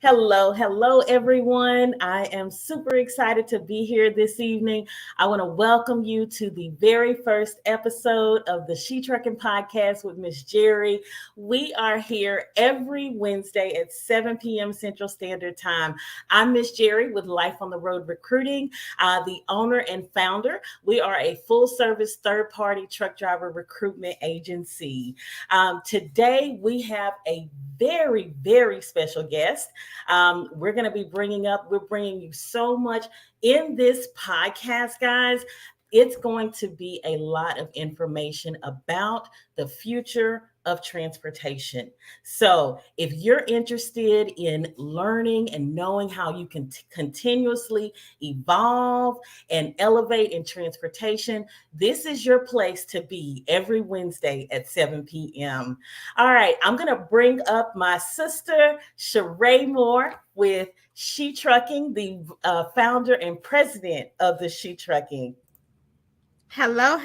Hello, everyone. I am super excited to be here this evening. I want to welcome you to the very first episode of the She Trucking Podcast with Miss Jerri. We are here every Wednesday at 7 p.m. Central Standard Time. I'm Miss Jerri with Life on the Road Recruiting, the owner and founder. We are a full-service third-party truck driver recruitment agency. Today, we have a very special guest. We're bringing you so much in this podcast, guys. It's going to be a lot of information about the future of transportation. So, if you're interested in learning and knowing how you can continuously evolve and elevate in transportation, this is your place to be every Wednesday at 7 p.m. All right, I'm going to bring up my sister, Sharae Moore, with She Trucking, the founder and president of the She Trucking. Hello,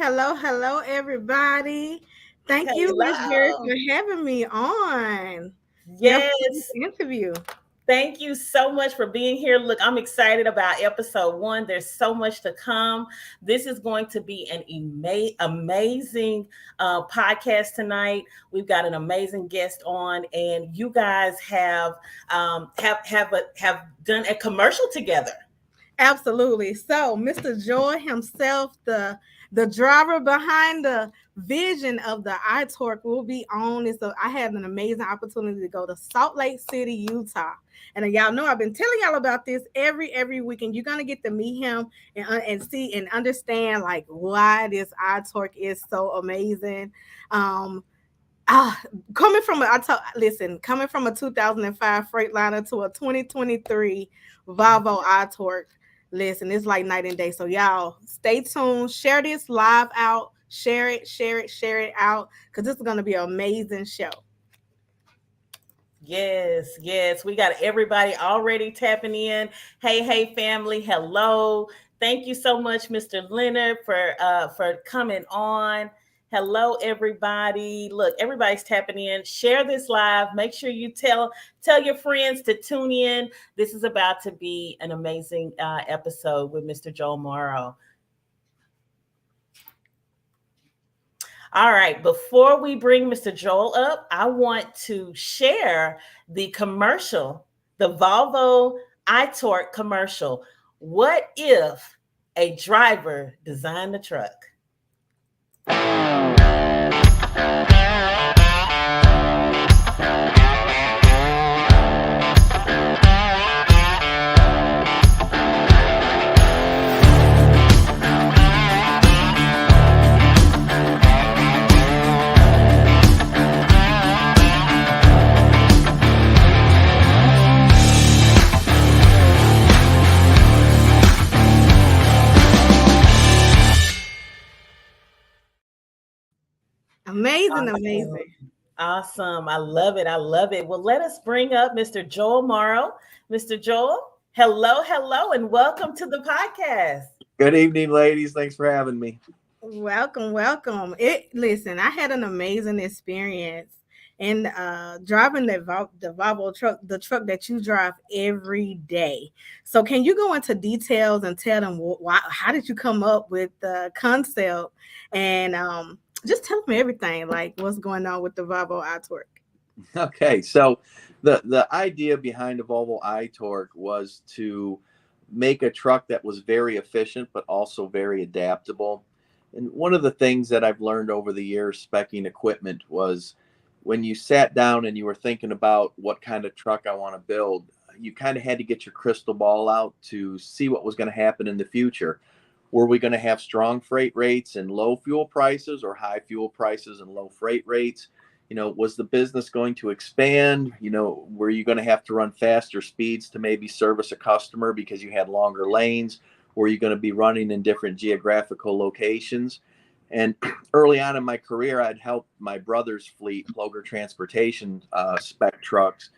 everybody. Thank you, Miss Jerry, Hello. for having me on your first Yes. interview. Thank you so much for being here. Look, I'm excited about episode one. There's so much to come. This is going to be an amazing podcast tonight. We've got an amazing guest on, and you guys have done a commercial together. Absolutely. So, Mr. Joel himself, the driver behind the vision of the iTorque, will be on. So I had an amazing opportunity to go to Salt Lake City, Utah. And y'all know I've been telling y'all about this every week, and you're gonna get to meet him and see and understand like why this iTorque is so amazing. Um, Ah, coming from a 2005 Freightliner to a 2023 Volvo iTorque, listen, it's like night and day. So y'all stay tuned, share this live out, share it out, because this is gonna be an amazing show. Yes. We got everybody already tapping in. Hey, family. Hello. Thank you so much, Mr. Leonard, for coming on. Hello, everybody. Look, everybody's tapping in. Share this live. Make sure you tell your friends to tune in. This is about to be an amazing episode with Mr. Joel Morrow. All right, before we bring Mr. Joel up, I want to share the commercial, the Volvo iTorque commercial. What if a driver designed the truck? Amazing. Awesome. I love it. Well, let us bring up Mr. Joel Morrow. Mr. Joel, hello, and welcome to the podcast. Good evening, ladies. Thanks for having me. Welcome. Listen, I had an amazing experience in driving the Volvo truck, the truck that you drive every day. So, can you go into details and tell them how did you come up with the concept, and just tell them everything, like what's going on with the Volvo iTorque. Okay, so the idea behind the Volvo iTorque was to make a truck that was very efficient, but also very adaptable. And one of the things that I've learned over the years speccing equipment was when you sat down and you were thinking about what kind of truck I want to build, you kind of had to get your crystal ball out to see what was going to happen in the future. Were we going to have strong freight rates and low fuel prices, or high fuel prices and low freight rates? Was the business going to expand? Were you going to have to run faster speeds to maybe service a customer because you had longer lanes? Were you going to be running in different geographical locations? And early on in my career, I'd helped my brother's fleet, Ploger Transportation, spec trucks.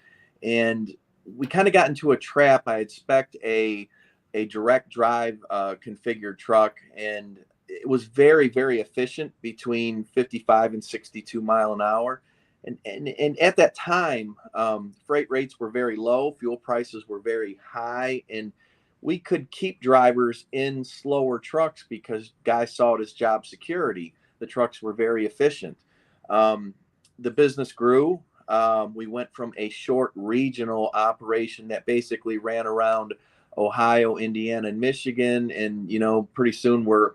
And we kind of got into a trap. I had spec'd a direct drive configured truck, and it was very, very efficient between 55 and 62 mile an hour. And at that time, freight rates were very low, fuel prices were very high, and we could keep drivers in slower trucks because guys saw it as job security. The trucks were very efficient. The business grew. We went from a short regional operation that basically ran around Ohio, Indiana, and Michigan, and pretty soon we're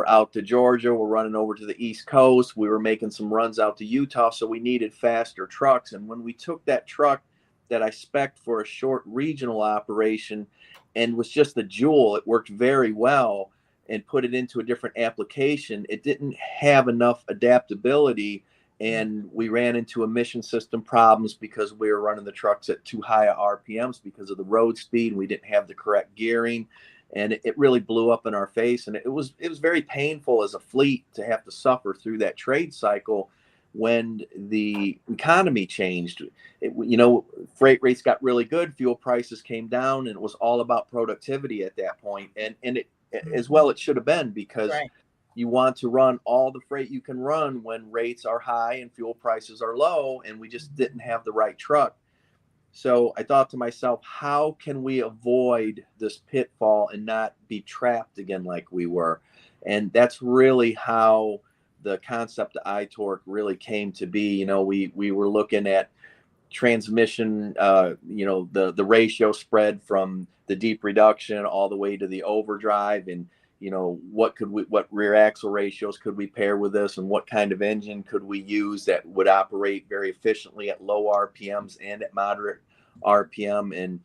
out to Georgia. We're running over to the East Coast. We were making some runs out to Utah, so we needed faster trucks. And when we took that truck that I spec'd for a short regional operation and was just a Joel, it worked very well, and put it into a different application, it didn't have enough adaptability. And we ran into emission system problems because we were running the trucks at too high RPMs because of the road speed. We didn't have the correct gearing. And it really blew up in our face. And it was very painful as a fleet to have to suffer through that trade cycle when the economy changed. Freight rates got really good, fuel prices came down, and it was all about productivity at that point. And it as well, it should have been, because Right. you want to run all the freight you can run when rates are high and fuel prices are low, and we just didn't have the right truck. So I thought to myself, how can we avoid this pitfall and not be trapped again like we were? And that's really how the concept of iTorque really came to be. We were looking at transmission, the ratio spread from the deep reduction all the way to the overdrive, and what rear axle ratios could we pair with this, and what kind of engine could we use that would operate very efficiently at low RPMs and at moderate RPM. And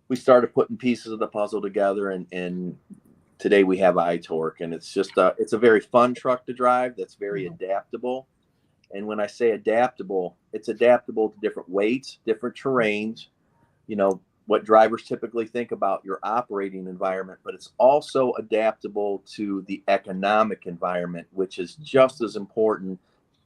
we started putting pieces of the puzzle together, and today we have iTorque, and it's a very fun truck to drive that's very adaptable. And when I say adaptable, it's adaptable to different weights, different terrains, what drivers typically think about your operating environment, but it's also adaptable to the economic environment, which is just as important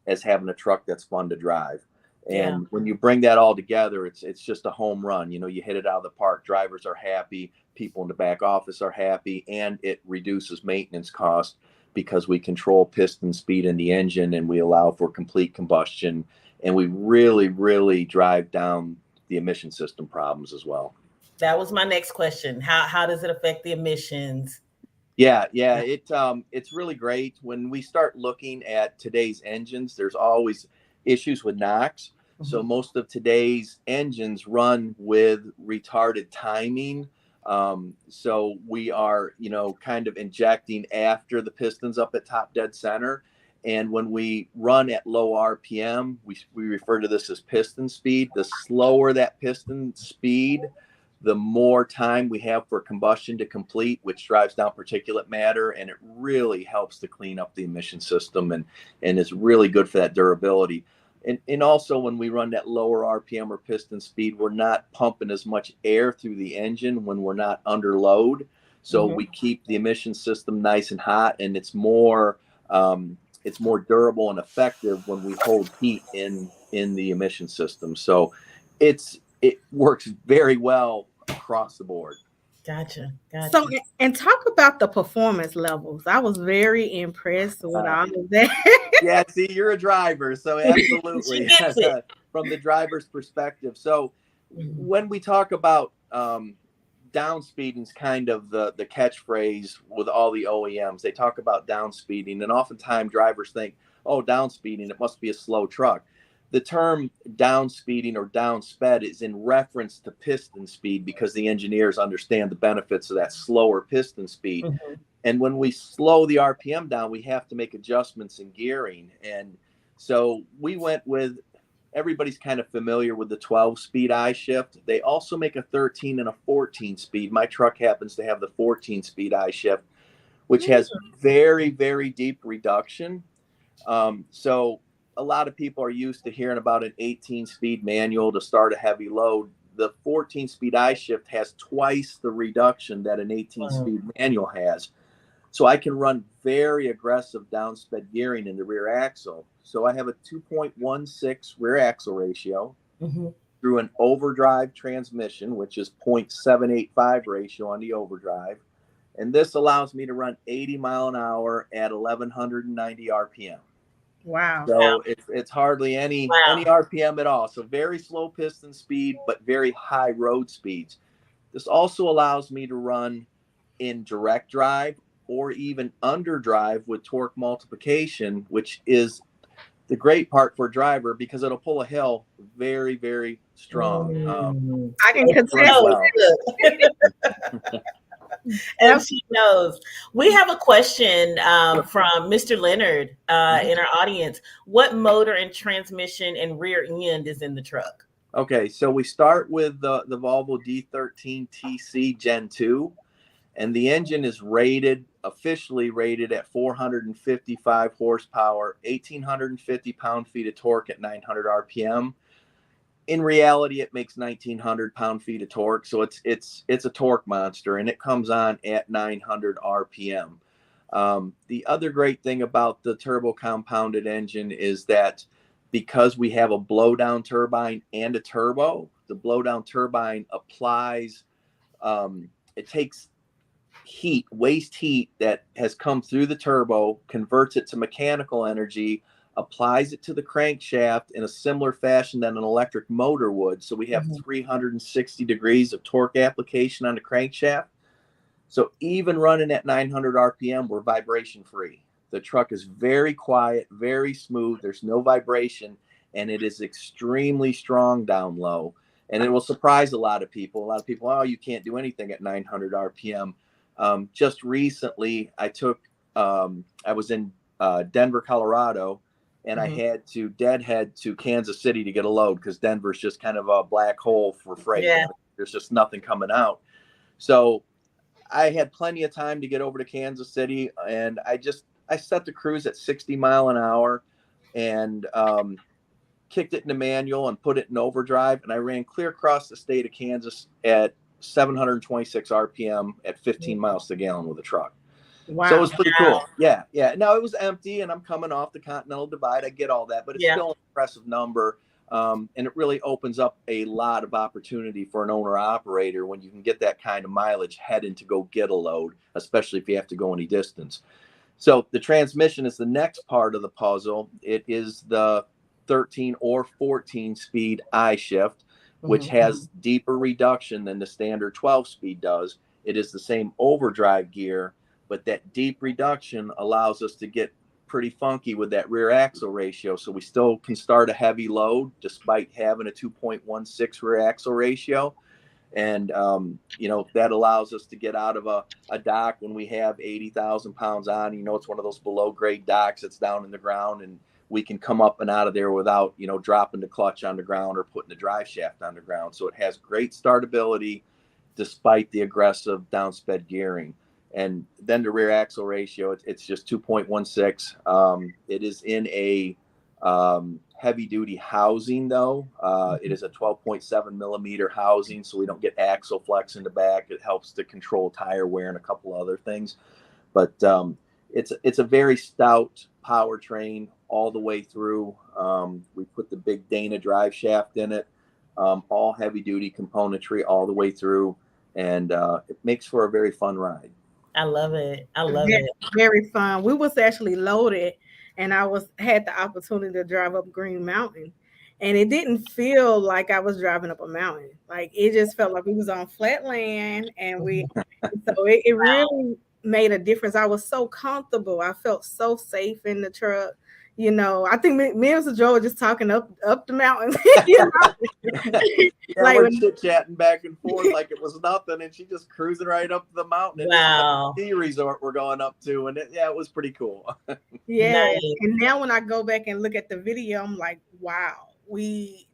as having a truck that's fun to drive. And when you bring that all together, it's just a home run. You hit it out of the park. Drivers are happy, people in the back office are happy, and it reduces maintenance costs because we control piston speed in the engine, and we allow for complete combustion, and we really, really drive down the emission system problems as well. That was my next question. How does it affect the emissions? Yeah. It's really great. When we start looking at today's engines, there's always issues with NOx. So most of today's engines run with retarded timing. So we are, kind of injecting after the piston's up at top dead center. And when we run at low RPM, we refer to this as piston speed. The slower that piston speed, the more time we have for combustion to complete, which drives down particulate matter, and it really helps to clean up the emission system, and is really good for that durability. And also, when we run that lower RPM or piston speed, we're not pumping as much air through the engine when we're not under load. So we keep the emission system nice and hot, and it's more durable and effective when we hold heat in the emission system. So it works very well across the board. Gotcha. So, and talk about the performance levels. I was very impressed with all of that. Yeah, see, you're a driver, so absolutely. From the driver's perspective. So when we talk about down speeding, is kind of the catchphrase with all the OEMs. They talk about down speeding, and oftentimes drivers think, oh, down speeding, it must be a slow truck. The term down speeding or down sped is in reference to piston speed, because the engineers understand the benefits of that slower piston speed. And when we slow the RPM down, we have to make adjustments in gearing. And so we went with, everybody's kind of familiar with the 12-speed I-shift. They also make a 13 and a 14-speed. My truck happens to have the 14-speed I-shift, which has very, very deep reduction. So a lot of people are used to hearing about an 18-speed manual to start a heavy load. The 14-speed I-shift has twice the reduction that an 18-speed manual has. So I can run very aggressive downsped gearing in the rear axle. So I have a 2.16 rear axle ratio through an overdrive transmission, which is 0.785 ratio on the overdrive. And this allows me to run 80 mile an hour at 1190 RPM. Wow. So it's hardly any RPM at all. So very slow piston speed, but very high road speeds. This also allows me to run in direct drive or even underdrive with torque multiplication, which is the great part for a driver because it'll pull a hill very, very strong. I can It runs contest. And she knows. We have a question from Mr. Leonard in our audience. What motor and transmission and rear end is in the truck? Okay, so we start with the Volvo D13 TC Gen 2, and the engine is officially rated at 455 horsepower, 1,850 pound-feet of torque at 900 RPM. In reality, it makes 1,900 pound-feet of torque, so it's a torque monster, and it comes on at 900 RPM. The other great thing about the turbo compounded engine is that because we have a blowdown turbine and a turbo, the blowdown turbine applies, it takes heat, waste heat that has come through the turbo, converts it to mechanical energy, applies it to the crankshaft in a similar fashion than an electric motor would. So we have 360 degrees of torque application on the crankshaft. So even running at 900 RPM, we're vibration free. The truck is very quiet, very smooth. There's no vibration, and it is extremely strong down low. And it will surprise a lot of people. A lot of people, oh, you can't do anything at 900 RPM. Just recently, I was in Denver, Colorado, and I had to deadhead to Kansas City to get a load because Denver's just kind of a black hole for freight. Yeah. There's just nothing coming out. So I had plenty of time to get over to Kansas City, and I set the cruise at 60 mile an hour and kicked it into manual and put it in overdrive, and I ran clear across the state of Kansas at 726 RPM at 15 miles to the gallon with a truck. Wow. So it was pretty cool. Yeah. Now it was empty, and I'm coming off the Continental Divide. I get all that, but it's still an impressive number. And it really opens up a lot of opportunity for an owner-operator when you can get that kind of mileage heading to go get a load, especially if you have to go any distance. So the transmission is the next part of the puzzle. It is the 13 or 14 speed I-shift, which has deeper reduction than the standard 12-speed does. It is the same overdrive gear, but that deep reduction allows us to get pretty funky with that rear axle ratio. So we still can start a heavy load despite having a 2.16 rear axle ratio. And, that allows us to get out of a dock when we have 80,000 pounds on. It's one of those below grade docks that's down in the ground, and we can come up and out of there without, dropping the clutch on the ground or putting the drive shaft on the ground. So it has great startability despite the aggressive downsped gearing. And then the rear axle ratio, it's just 2.16. It is in a heavy duty housing though. It is a 12.7 millimeter housing, so we don't get axle flex in the back. It helps to control tire wear and a couple other things. But it's a very stout powertrain all the way through. We put the big Dana drive shaft in it, all heavy duty componentry all the way through, and it makes for a very fun ride. I love it. I love it. Very fun. We was actually loaded, and I had the opportunity to drive up Green Mountain, and it didn't feel like I was driving up a mountain. Like it just felt like we was on flat land, and so it really made a difference. I was so comfortable. I felt so safe in the truck. I think me and Mr. Joel were just talking up the mountain. Like we're chit-chatting back and forth like it was nothing, and she just cruising right up the mountain. Wow. Ski resort we're going up to, and it was pretty cool. Yeah. Nice. And now when I go back and look at the video, I'm like, wow,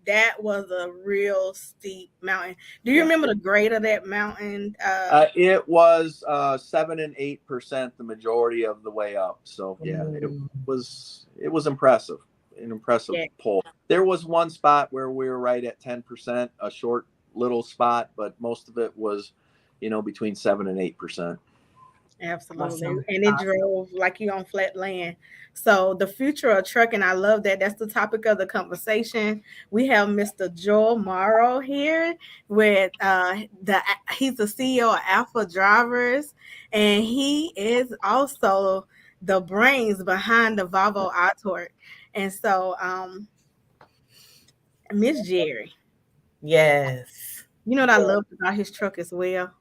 that was a real steep mountain. Do you remember the grade of that mountain? It was 7 and 8% the majority of the way up. So it was impressive. An impressive pull. There was one spot where we were right at 10%, a short little spot, but most of it was, between 7 and 8%. Absolutely. Awesome. And it drove like you on flat land. So the future of trucking, I love that. That's the topic of the conversation. We have Mr. Joel Morrow here with he's the CEO of Alpha Drivers, and he is also the brains behind the Volvo iTorque. And so Miss Jerri, Yes. you know what I loved about his truck as well?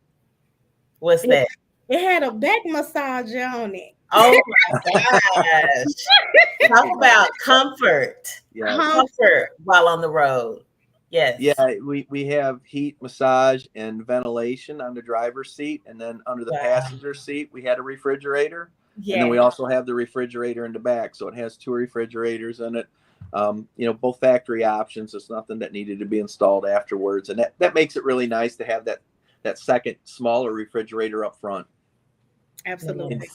What's that? It had a back massager on it. Oh my gosh. Talk about comfort. Yeah. Comfort while on the road. Yes. Yeah, we have heat, massage, and ventilation on the driver's seat, and then under the passenger seat we had a refrigerator. Yeah. And then we also have the refrigerator in the back, so it has 2 refrigerators in it. Both factory options. It's nothing that needed to be installed afterwards, and that makes it really nice to have that second smaller refrigerator up front. Absolutely.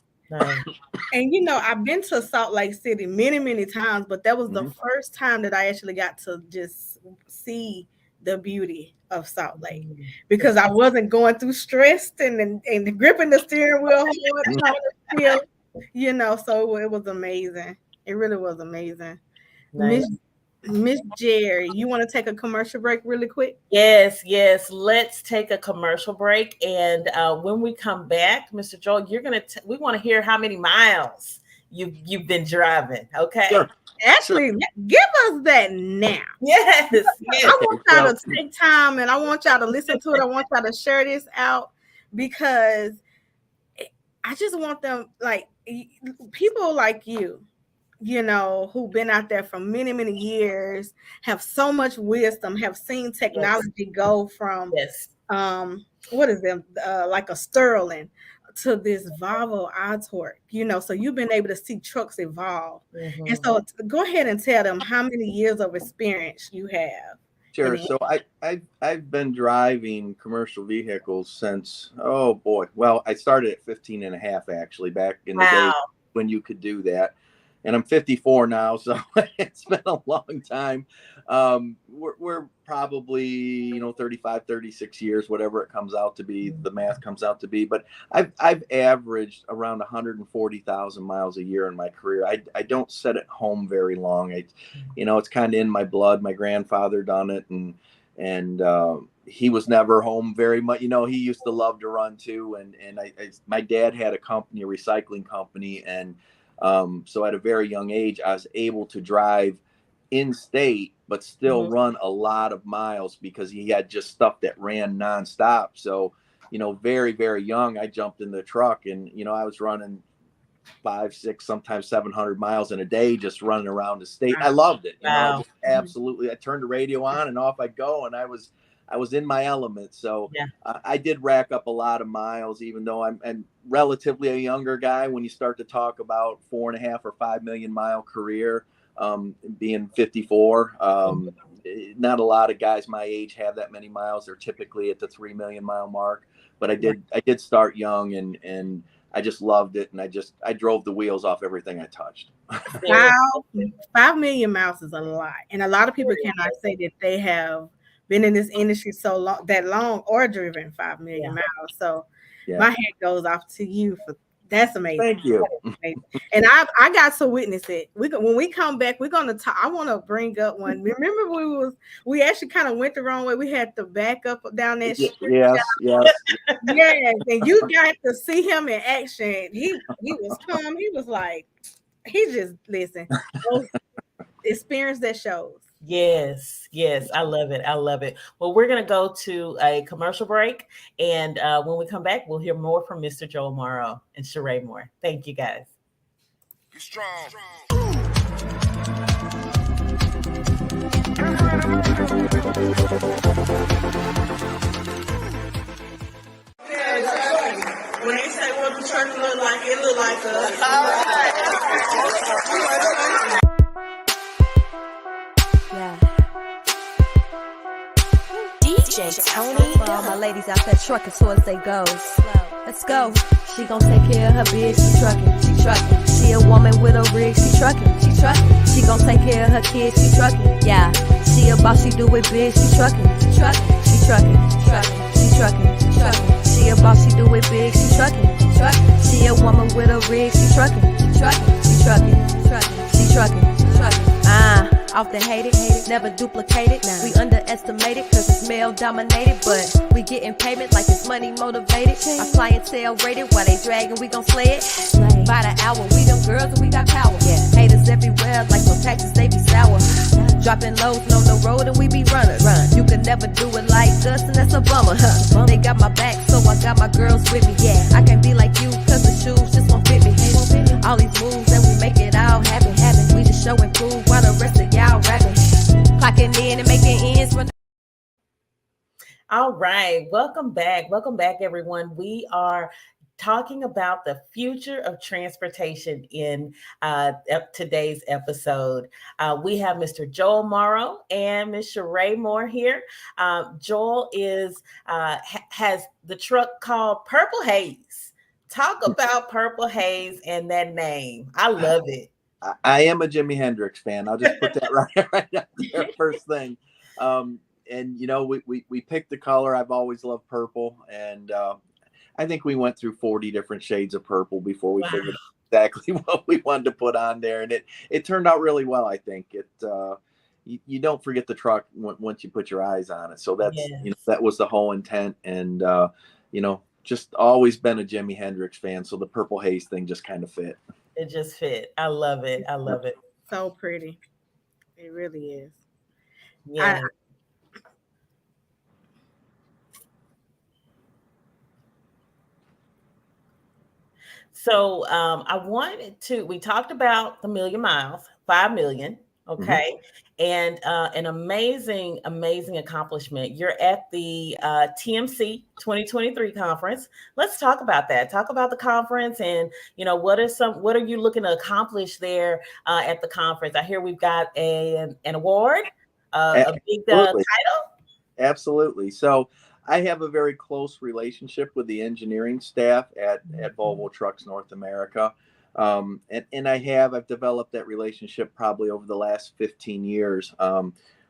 And I've been to Salt Lake City many times, but that was the first time that I actually got to just see the beauty of Salt Lake, because I wasn't going through stressed and gripping the steering wheel hard, trying to feel, so it was amazing. It really was amazing. Nice. Miss Jerri, you want to take a commercial break really quick? Yes. Let's take a commercial break, and when we come back, Mr. Joel, we want to hear how many miles you've been driving. Okay. Sure. Actually, give us that now. Yes. I want y'all to take time, and I want y'all to listen to it. I want y'all to share this out, because I just want them, like people like you, who've been out there for many years, have so much wisdom, have seen technology go from what is them like a Sterling to this Volvo iTorque, so you've been able to see trucks evolve. And so go ahead and tell them how many years of experience you have. Sure. So I've been driving commercial vehicles since, I started at 15 and a half, actually, back in the day when you could do that. And I'm 54 now, so it's been a long time. We're probably, 35, 36 years, whatever it comes out to be, the math comes out to be. But I've averaged around 140,000 miles a year in my career. I don't sit at home very long. It's kind of in my blood. My grandfather done it, and he was never home very much. He used to love to run too. And my dad had a company, a recycling company, and so at a very young age, I was able to drive in state, but still run a lot of miles, because he had just stuff that ran nonstop. So, very, very young, I jumped in the truck, and, I was running 500, 600, sometimes 700 miles in a day, just running around the state. I loved it. Absolutely. I turned the radio on and off I'd go, and I was in my element. So I did rack up a lot of miles, even though I'm relatively a younger guy. When you start to talk about 4.5 or 5 million mile career, being 54, not a lot of guys my age have that many miles. They're typically at the 3 million mile mark. But I did start young, and I just loved it. And I drove the wheels off everything I touched. Wow. 5 million miles is a lot. And a lot of people cannot say that they have been in this industry that long or driven 5 million miles. So my hat goes off to you for that's amazing. Thank you. And I got to witness it. When we come back, we're gonna talk. I want to bring up one. Remember we actually kind of went the wrong way. We had to back up down that street. Yes. Yes, and you got to see him in action. He was calm. He was like, he just listen. Experience that shows. Yes. I love it. Well, we're going to go to a commercial break. And when we come back, we'll hear more from Mr. Joel Morrow and Sharae Moore. Thank you, guys. Be strong. When they say what the truck look like, it look like us. All right. DJ Tony. For all my ladies out there trucking towards they goals. Let's go. She gon' take care of her biz, she trucking. She a woman with a rig, she trucking. She gon' take care of her kids, she trucking. Yeah, she a boss, she do it big, she trucking. She a boss, she do it big, she trucking. She a woman with a rig, she trucking. Often hated, never duplicated. We underestimated cause it's male dominated, but we getting payment like it's money motivated. Our clientele rated while they dragging, we gon' slay it. By the hour, we them girls and we got power. Haters everywhere like no taxes, they be sour. Dropping lows, on the road and we be runners. You can never do it like us and that's a bummer. They got my back, so I got my girls with me. I can't be like you cause the shoes just won't fit me. All these moves and we make it all happen. We just show and prove while the rest of y'all rapping. Clocking in and making ends for. All right, welcome back. Welcome back, everyone. We are talking about the future of transportation in today's episode. We have Mr. Joel Morrow and Ms. Sharae Moore here. Joel has the truck called Purple Haze. Talk about Purple Haze and that name. I love it. I am a Jimi Hendrix fan. I'll just put that right out there first thing. And you know, we picked the color. I've always loved purple, and I think we went through 40 different shades of purple before we figured out exactly what we wanted to put on there, and it turned out really well. I think you don't forget the truck once you put your eyes on it. So that's that was the whole intent, and just always been a Jimi Hendrix fan. So the Purple Haze thing just kind of fit. It just fit. I love it. I love it. So pretty. It really is. Yeah. So we talked about the million miles, 5 million. Okay. And an amazing accomplishment. You're at the TMC 2023 conference. Let's talk about that. Talk about the conference and, what are you looking to accomplish there at the conference? I hear we've got an award, a big title. Absolutely. So I have a very close relationship with the engineering staff at Volvo Trucks North America. And I've developed that relationship probably over the last 15 years.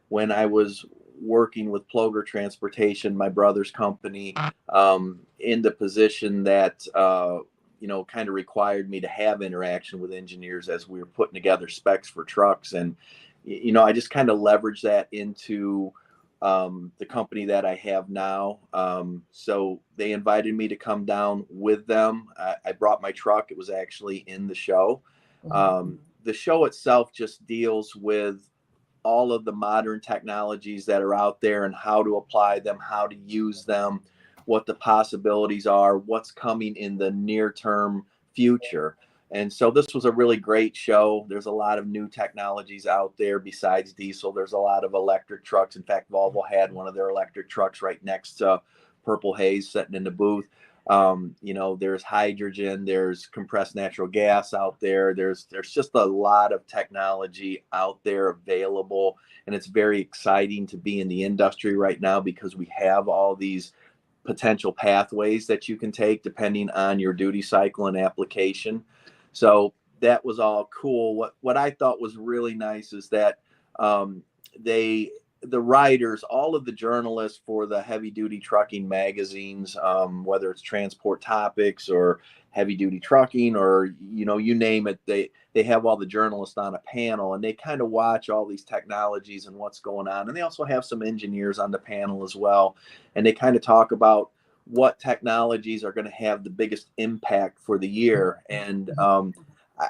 When I was working with Ploger Transportation, my brother's company, in the position that, kind of required me to have interaction with engineers as we were putting together specs for trucks. And, I just kind of leveraged that into the company that I have now. So they invited me to come down with them. I brought my truck. It was actually in the show. The show itself just deals with all of the modern technologies that are out there and how to apply them, how to use them, what the possibilities are, what's coming in the near term future. And so this was a really great show. There's a lot of new technologies out there besides diesel. There's a lot of electric trucks. In fact, Volvo had one of their electric trucks right next to Purple Haze sitting in the booth. There's hydrogen, there's compressed natural gas out there. There's just a lot of technology out there available. And it's very exciting to be in the industry right now because we have all these potential pathways that you can take depending on your duty cycle and application. So that was all cool. What I thought was really nice is that the writers, all of the journalists for the heavy duty trucking magazines, whether it's Transport Topics or Heavy Duty Trucking or, you name it, they have all the journalists on a panel and they kind of watch all these technologies and what's going on. And they also have some engineers on the panel as well. And they kind of talk about what technologies are going to have the biggest impact for the year. And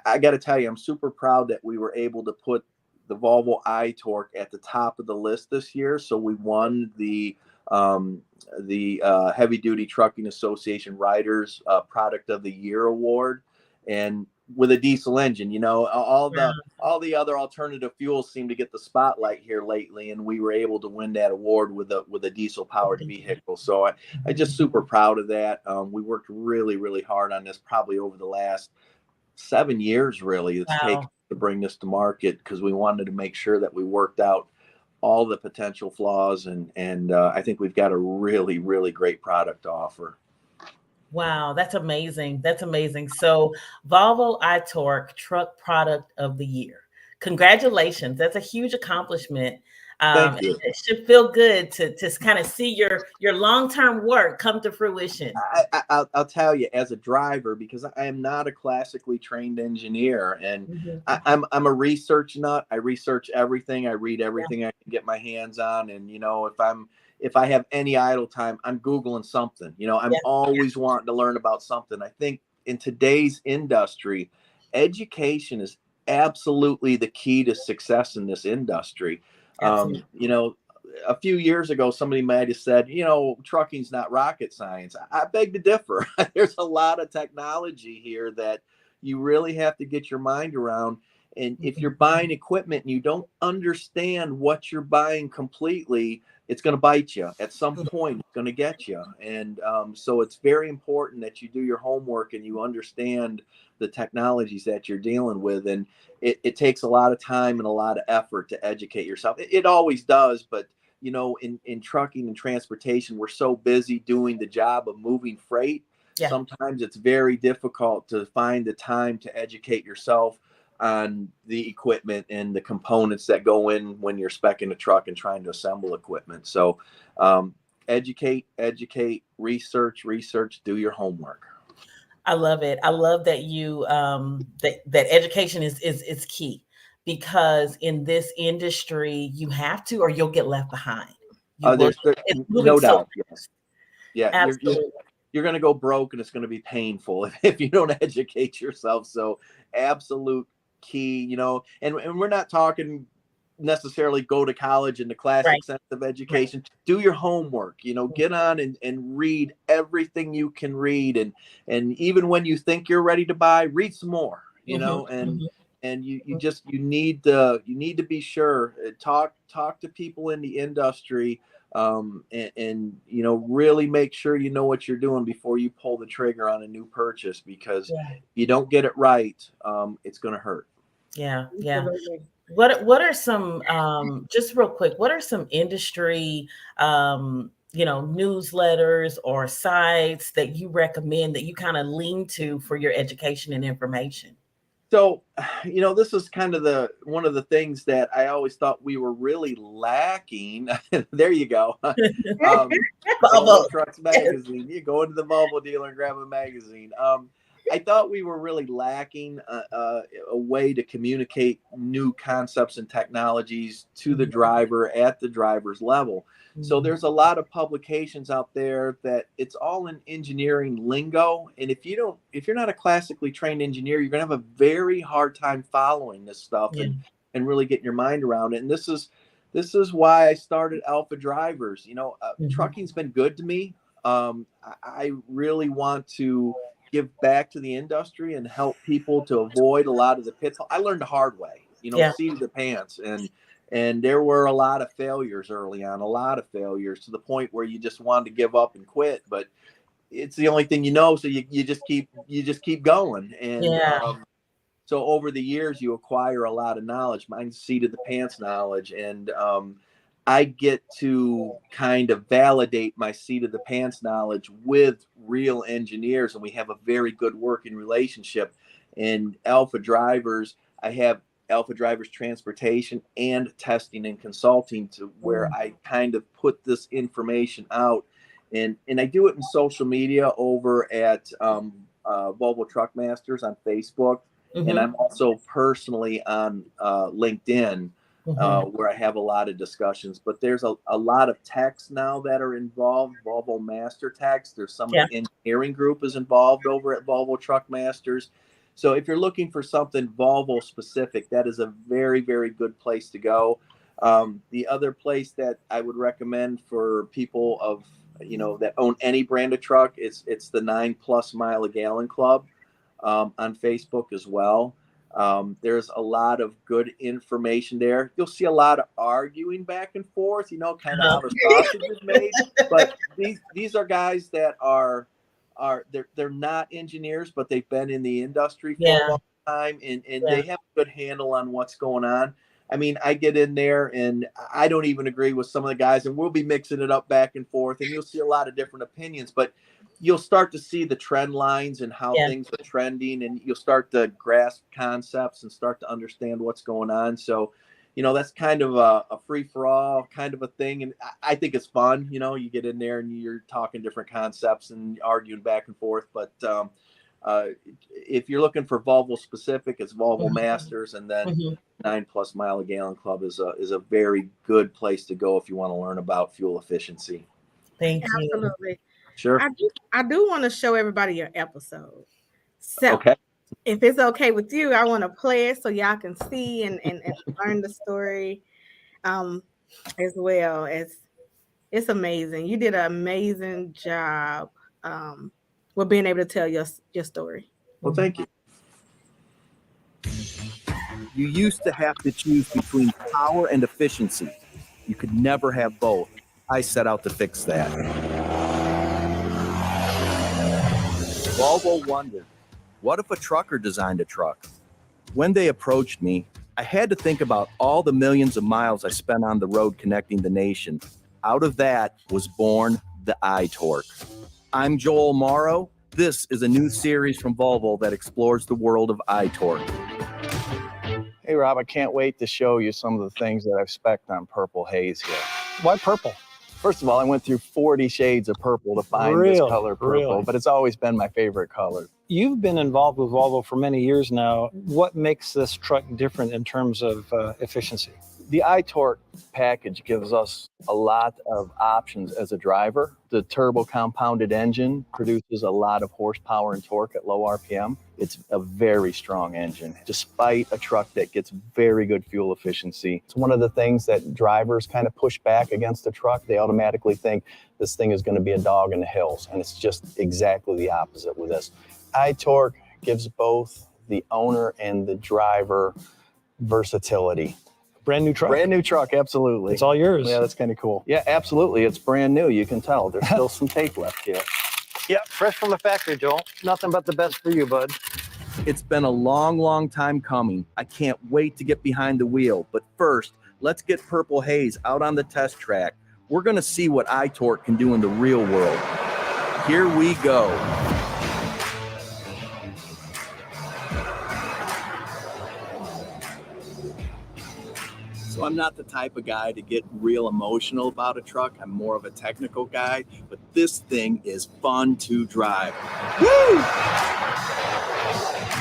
I got to tell you, I'm super proud that we were able to put the Volvo iTorque at the top of the list this year. So we won the Heavy Duty Trucking Association Riders Product of the Year award, and with a diesel engine. All the other alternative fuels seem to get the spotlight here lately, and we were able to win that award with a diesel powered vehicle. So I just super proud of that. We worked really, really hard on this, probably over the last 7 years, really, it's taken to bring this to market, because we wanted to make sure that we worked out all the potential flaws, and I think we've got a really, really great product to offer. Wow, that's amazing. That's amazing. So Volvo iTorque Truck Product of the Year. Congratulations. That's a huge accomplishment. Thank you. It should feel good to kind of see your long-term work come to fruition. I'll tell you, as a driver, because I am not a classically trained engineer, and Mhm. I'm a research nut. I research everything. I read Yeah. everything I can get my hands on, and if I have any idle time, I'm Googling something. I'm Yeah. always wanting to learn about something. I think in today's industry, education is absolutely the key to success in this industry. Absolutely. A few years ago, somebody might have said, trucking's not rocket science. I beg to differ. There's a lot of technology here that you really have to get your mind around. And if you're buying equipment and you don't understand what you're buying completely, it's going to bite you at some point. It's going to get you. And so it's very important that you do your homework and you understand the technologies that you're dealing with. And it takes a lot of time and a lot of effort to educate yourself. It always does, but in trucking and transportation, we're so busy doing the job of moving freight. Yeah. Sometimes it's very difficult to find the time to educate yourself on the equipment and the components that go in when you're speccing a truck and trying to assemble equipment. So educate, research, do your homework. I love it. I love that you that education is key, because in this industry you have to, or you'll get left behind. You will. There's It's moving no so doubt. Yes. Yeah, absolutely. you're going to go broke, and it's going to be painful if you don't educate yourself. So absolute key, and we're not talking necessarily go to college in the classic Right. sense of education. Do your homework, get on and read everything you can read. And even when you think you're ready to buy, read some more, and you need to be sure, talk to people in the industry, and really make sure you know what you're doing before you pull the trigger on a new purchase, because if you don't get it right, it's going to hurt. Yeah. What are some just real quick, what are some industry newsletters or sites that you recommend, that you kind of lean to for your education and information? So, this is kind of one of the things that I always thought we were really lacking. There you go. Volvo Trucks Magazine. You go into the Volvo dealer and grab a magazine. I thought we were really lacking a way to communicate new concepts and technologies to the driver at the driver's level. So there's a lot of publications out there that it's all in engineering lingo. And if you're not a classically trained engineer, you're going to have a very hard time following this stuff and really getting your mind around it. And this is why I started Alpha Drivers. Trucking's been good to me. I really want to give back to the industry and help people to avoid a lot of the pitfalls. I learned the hard way, seat of the pants. And there were a lot of failures early on, to the point where you just wanted to give up and quit. But it's the only thing so you just keep going. And so over the years, you acquire a lot of knowledge. Mine's seat of the pants knowledge, and I get to kind of validate my seat of the pants knowledge with real engineers, and we have a very good working relationship. And Alpha Drivers, I have Alpha Drivers Transportation and Testing and Consulting, to where I kind of put this information out, and I do it in social media over at Volvo Truck Masters on Facebook, and I'm also personally on LinkedIn. Where I have a lot of discussions, but there's a lot of techs now that are involved. Volvo Master Techs. There's some of the engineering group is involved over at Volvo Truck Masters. So if you're looking for something Volvo specific, that is a very, very good place to go. The other place that I would recommend for people that own any brand of truck, it's the 9+ mile a gallon club on Facebook as well. There's a lot of good information there. You'll see a lot of arguing back and forth, kind of how the sausage is made. But these are guys that they're not engineers, but they've been in the industry for a long time, and they have a good handle on what's going on. I mean, I get in there and I don't even agree with some of the guys, and we'll be mixing it up back and forth, and you'll see a lot of different opinions, but you'll start to see the trend lines and how things are trending, and you'll start to grasp concepts and start to understand what's going on. So that's kind of a free for all kind of a thing. And I think it's fun. You get in there and you're talking different concepts and arguing back and forth. But if you're looking for Volvo specific, it's Volvo Masters, and then 9+ mile a gallon club is a very good place to go if you want to learn about fuel efficiency. Thank you. Absolutely. Sure. I do want to show everybody your episode. So Okay. if it's okay with you, I want to play it so y'all can see and learn the story as well. As it's amazing. You did an amazing job with being able to tell your story. Well, thank you. You used to have to choose between power and efficiency. You could never have both. I set out to fix that. Volvo wondered, what if a trucker designed a truck? When they approached me, I had to think about all the millions of miles I spent on the road connecting the nation. Out of that was born the iTorque. I'm Joel Morrow. This is a new series from Volvo that explores the world of iTorque. Hey, Rob, I can't wait to show you some of the things that I've spec'd on Purple Haze here. Why purple? First of all, I went through 40 shades of purple to find this color purple, but it's always been my favorite color. You've been involved with Volvo for many years now. What makes this truck different in terms of efficiency? The iTorque package gives us a lot of options as a driver. The turbo compounded engine produces a lot of horsepower and torque at low RPM. It's a very strong engine, despite a truck that gets very good fuel efficiency. It's one of the things that drivers kind of push back against a truck. They automatically think this thing is going to be a dog in the hills, and it's just exactly the opposite with this. iTorque gives both the owner and the driver versatility. Brand new truck? Brand new truck, absolutely. It's all yours. Yeah, that's kind of cool. Yeah, absolutely. It's brand new. You can tell. There's still some tape left here. Yeah, fresh from the factory, Joel. Nothing but the best for you, bud. It's been a long, long time coming. I can't wait to get behind the wheel. But first, let's get Purple Haze out on the test track. We're going to see what iTorque can do in the real world. Here we go. So I'm not the type of guy to get real emotional about a truck. I'm more of a technical guy, but this thing is fun to drive. Woo!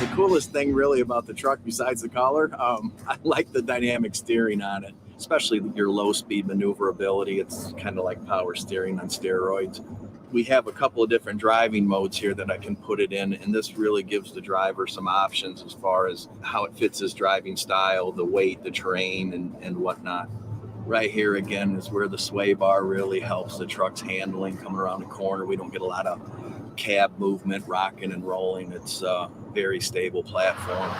The coolest thing really about the truck, besides the color, I like the dynamic steering on it, especially your low speed maneuverability. It's kind of like power steering on steroids. We have a couple of different driving modes here that I can put it in, and this really gives the driver some options as far as how it fits his driving style, the weight, the terrain, and whatnot. Right here again is where the sway bar really helps the truck's handling coming around the corner. We don't get a lot of cab movement, rocking and rolling. It's a very stable platform.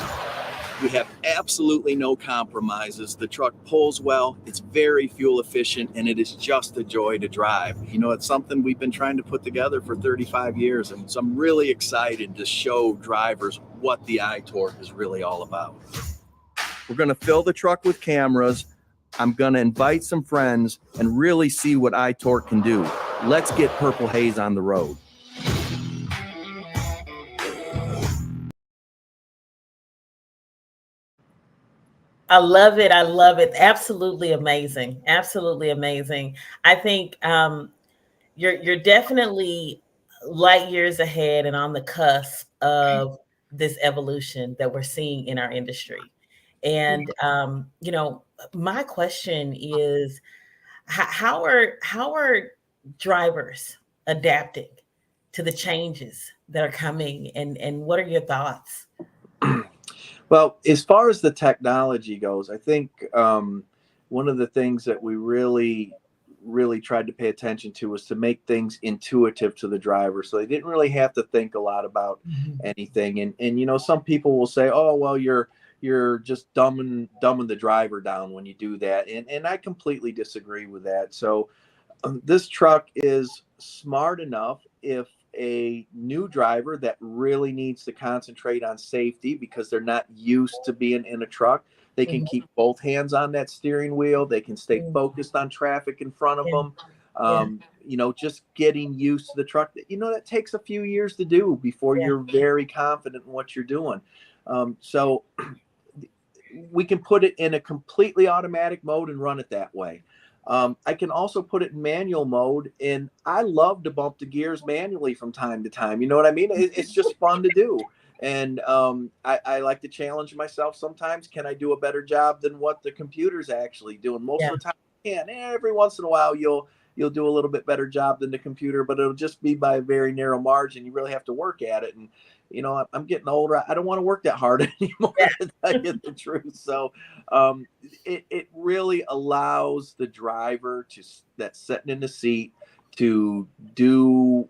We have absolutely no compromises. The truck pulls well, it's very fuel efficient, and it is just a joy to drive. It's something we've been trying to put together for 35 years, and so I'm really excited to show drivers what the iTorque is really all about. We're going to fill the truck with cameras. I'm going to invite some friends and really see what iTorque can do. Let's get Purple Haze on the road. I love it. I love it. Absolutely amazing. Absolutely amazing. I think you're definitely light years ahead and on the cusp of this evolution that we're seeing in our industry. And my question is, how are drivers adapting to the changes that are coming, and what are your thoughts? Well, as far as the technology goes, I think one of the things that we really tried to pay attention to was to make things intuitive to the driver, so they didn't really have to think a lot about anything. And some people will say, "Oh, well, you're just dumbing the driver down when you do that," and I completely disagree with that. So this truck is smart enough if a new driver that really needs to concentrate on safety because they're not used to being in a truck, they can keep both hands on that steering wheel. They can stay focused on traffic in front of them. Just getting used to the truck, that takes a few years to do before you're very confident in what you're doing. So we can put it in a completely automatic mode and run it that way. I can also put it in manual mode, and I love to bump the gears manually from time to time. You know what I mean? It's just fun to do. And I like to challenge myself sometimes. Can I do a better job than what the computer's actually doing? Most of the time I can. Every once in a while you'll do a little bit better job than the computer, but it'll just be by a very narrow margin. You really have to work at it. And I'm getting older. I don't want to work that hard anymore, to tell you the truth. So it really allows the driver that's sitting in the seat to do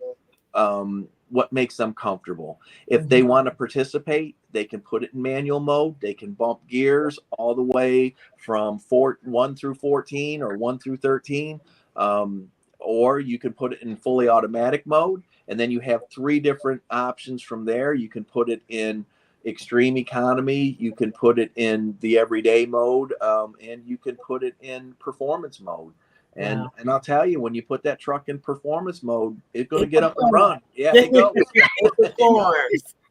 what makes them comfortable. If they want to participate, they can put it in manual mode. They can bump gears all the way from 1 through 14 or 1 through 13. Or you can put it in fully automatic mode. And then you have 3 different options from there. You can put it in extreme economy. You can put it in the everyday mode. And you can put it in performance mode. And I'll tell you, when you put that truck in performance mode, it's going to get up and run. Yeah, it goes.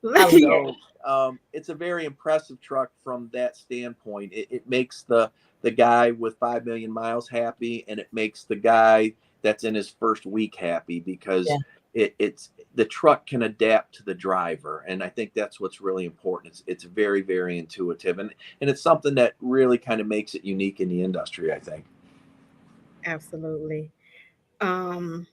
So, it's a very impressive truck from that standpoint. It makes the guy with 5 million miles happy, and it makes the guy that's in his first week happy, because it's the truck can adapt to the driver. And I think that's what's really important. It's very, very intuitive, and it's something that really kind of makes it unique in the industry, I think. Absolutely. I'm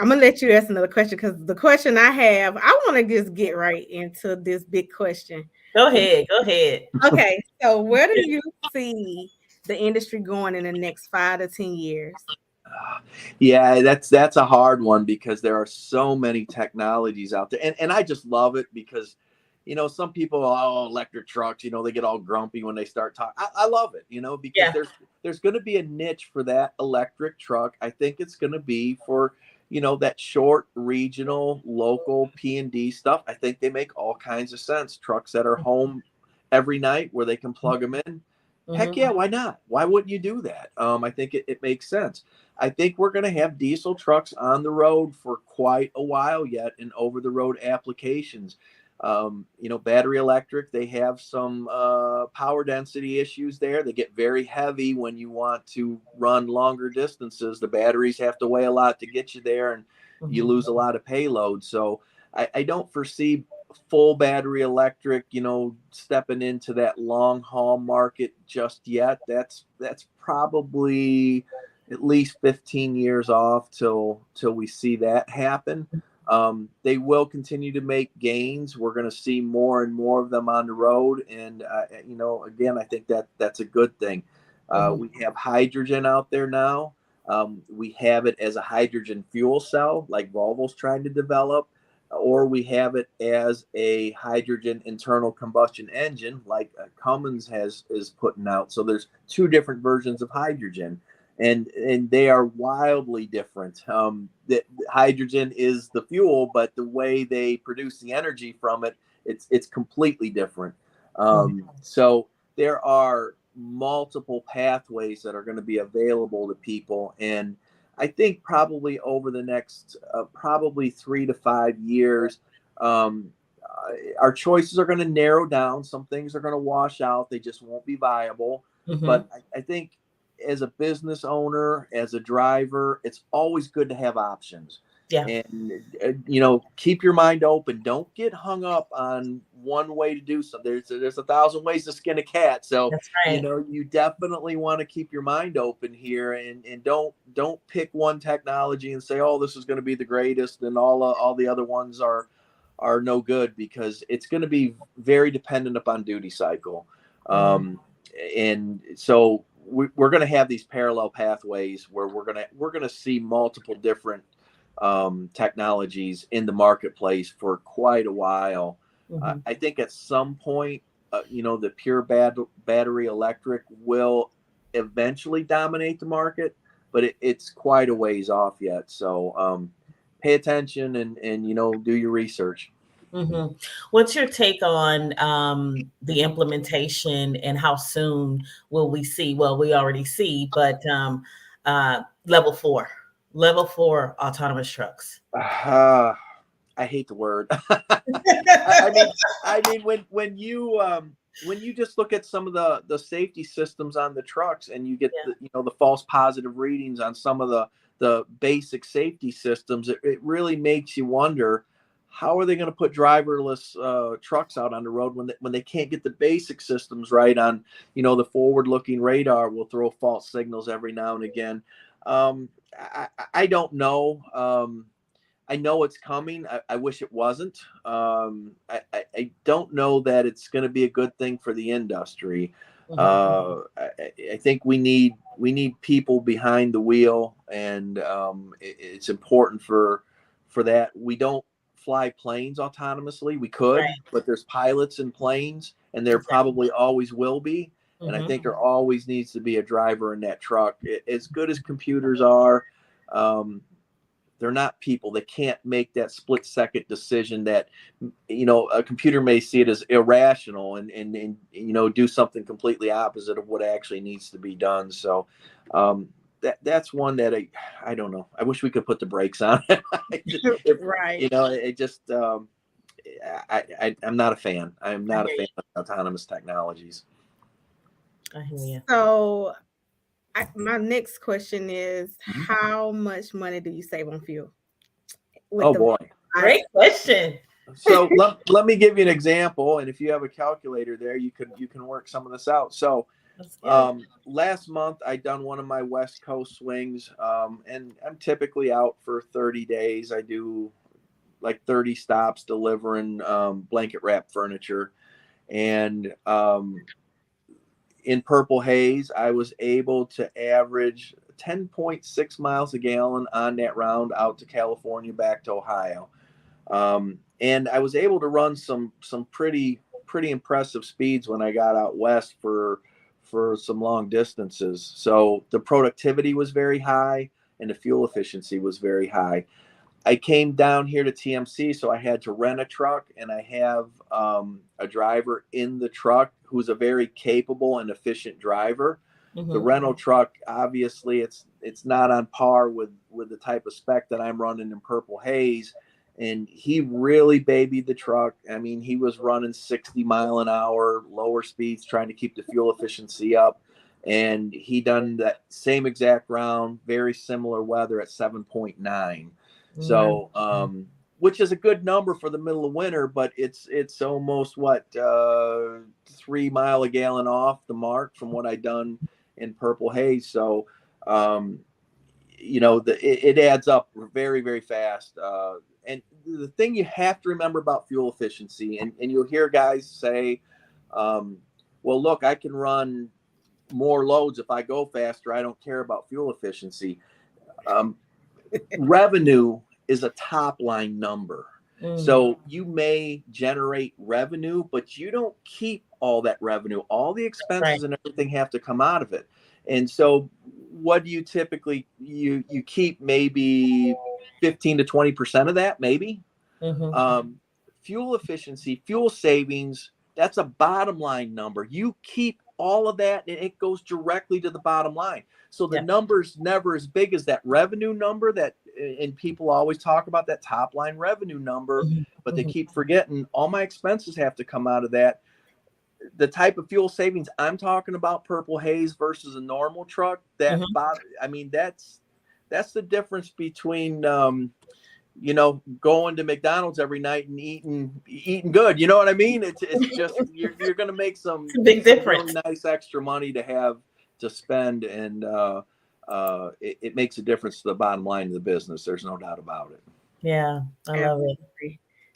gonna let you ask another question, because the question I have, I want to just get right into this big question. Go ahead. Okay, so where do you see the industry going in the next 5 to 10 years? Yeah, that's a hard one, because there are so many technologies out there, and I just love it, because some people, electric trucks, they get all grumpy when they start talking. I love it, because there's going to be a niche for that electric truck. I think it's going to be for that short, regional, local P&D stuff. I think they make all kinds of sense. Trucks that are home every night where they can plug them in. Heck yeah, why not? Why wouldn't you do that? I think it makes sense. I think we're going to have diesel trucks on the road for quite a while yet in over-the-road applications. Battery electric, they have some power density issues there. They get very heavy when you want to run longer distances. The batteries have to weigh a lot to get you there, and you lose a lot of payload. So I don't foresee full battery electric, stepping into that long haul market just yet. That's probably at least 15 years off till we see that happen. They will continue to make gains. We're going to see more and more of them on the road. And, again, I think that's a good thing. We have hydrogen out there now. We have it as a hydrogen fuel cell, like Volvo's trying to develop, or we have it as a hydrogen internal combustion engine, like Cummins is putting out. So there's 2 different versions of hydrogen. And they are wildly different. The hydrogen is the fuel, but the way they produce the energy from it, it's completely different. So there are multiple pathways that are going to be available to people, and I think probably over the next probably 3 to 5 years, our choices are going to narrow down. Some things are going to wash out; they just won't be viable. But I think, as a business owner, as a driver, it's always good to have options. And keep your mind open. Don't get hung up on one way to do something. There's 1,000 ways to skin a cat. So that's right. You definitely want to keep your mind open here, and don't pick one technology and say, oh, this is going to be the greatest, and all the other ones are no good, because it's going to be very dependent upon duty cycle. And so we're going to have these parallel pathways where we're going to see multiple different technologies in the marketplace for quite a while. I think at some point, the pure battery electric will eventually dominate the market, but it's quite a ways off yet. So pay attention and do your research. What's your take on the implementation, and how soon will we see? Well, we already see, but level 4 autonomous trucks. I hate the word. I mean, when you when you just look at some of the safety systems on the trucks, and you get Yeah. the false positive readings on some of the basic safety systems, it really makes you wonder, how are they going to put driverless trucks out on the road when they can't get the basic systems right on, the forward-looking radar will throw false signals every now and again. I don't know. I know it's coming. I wish it wasn't. I don't know that it's going to be a good thing for the industry. I think we need people behind the wheel, and it's important for that. We don't fly planes autonomously. We could, Right. but there's pilots in planes, and there Exactly. probably always will be. And I think there always needs to be a driver in that truck. As good as computers are, they're not people. They can't make that split-second decision that, a computer may see it as irrational and do something completely opposite of what actually needs to be done. So that's one that I don't know. I wish we could put the brakes on. Right. It just I'm not a fan. I'm not a fan of autonomous technologies. I hear you. So my next question is, how much money do you save on fuel? Oh boy. Great question. So let me give you an example, and if you have a calculator there, you can work some of this out. So last month I done one of my West Coast swings, and I'm typically out for 30 days. I do like 30 stops delivering blanket wrap furniture, and in Purple Haze I was able to average 10.6 miles a gallon on that round out to California back to Ohio. And I was able to run some pretty impressive speeds when I got out west for some long distances. So the productivity was very high and the fuel efficiency was very high. I came down here to TMC, so I had to rent a truck, and I have a driver in the truck who's a very capable and efficient driver. The rental truck, obviously, it's not on par with the type of spec that I'm running in Purple Haze. And he really babied the truck. I mean, he was running 60 mile an hour, lower speeds, trying to keep the fuel efficiency up. And he done that same exact round, very similar weather at 7.9. So, which is a good number for the middle of winter, but it's almost 3 mile a gallon off the mark from what I done in Purple Haze. So, it adds up very, very fast. And the thing you have to remember about fuel efficiency, and you'll hear guys say, well, look, I can run more loads if I go faster. I don't care about fuel efficiency. Revenue is a top line number. So you may generate revenue, but you don't keep all that revenue. All the expenses and everything have to come out of it. And so what do you typically, you keep maybe 15 to 20% of that, maybe. Fuel efficiency, fuel savings, that's a bottom line number. You keep all of that and it goes directly to the bottom line. So the number's never as big as that revenue number and people always talk about that top line revenue number, but they keep forgetting all my expenses have to come out of that. The type of fuel savings I'm talking about, Purple Haze versus a normal truck, that's the difference between going to McDonald's every night and eating good. You know what I mean? It's just you're going to make some big difference. Really nice extra money to have to spend, and it makes a difference to the bottom line of the business. There's no doubt about it. Yeah, I love it.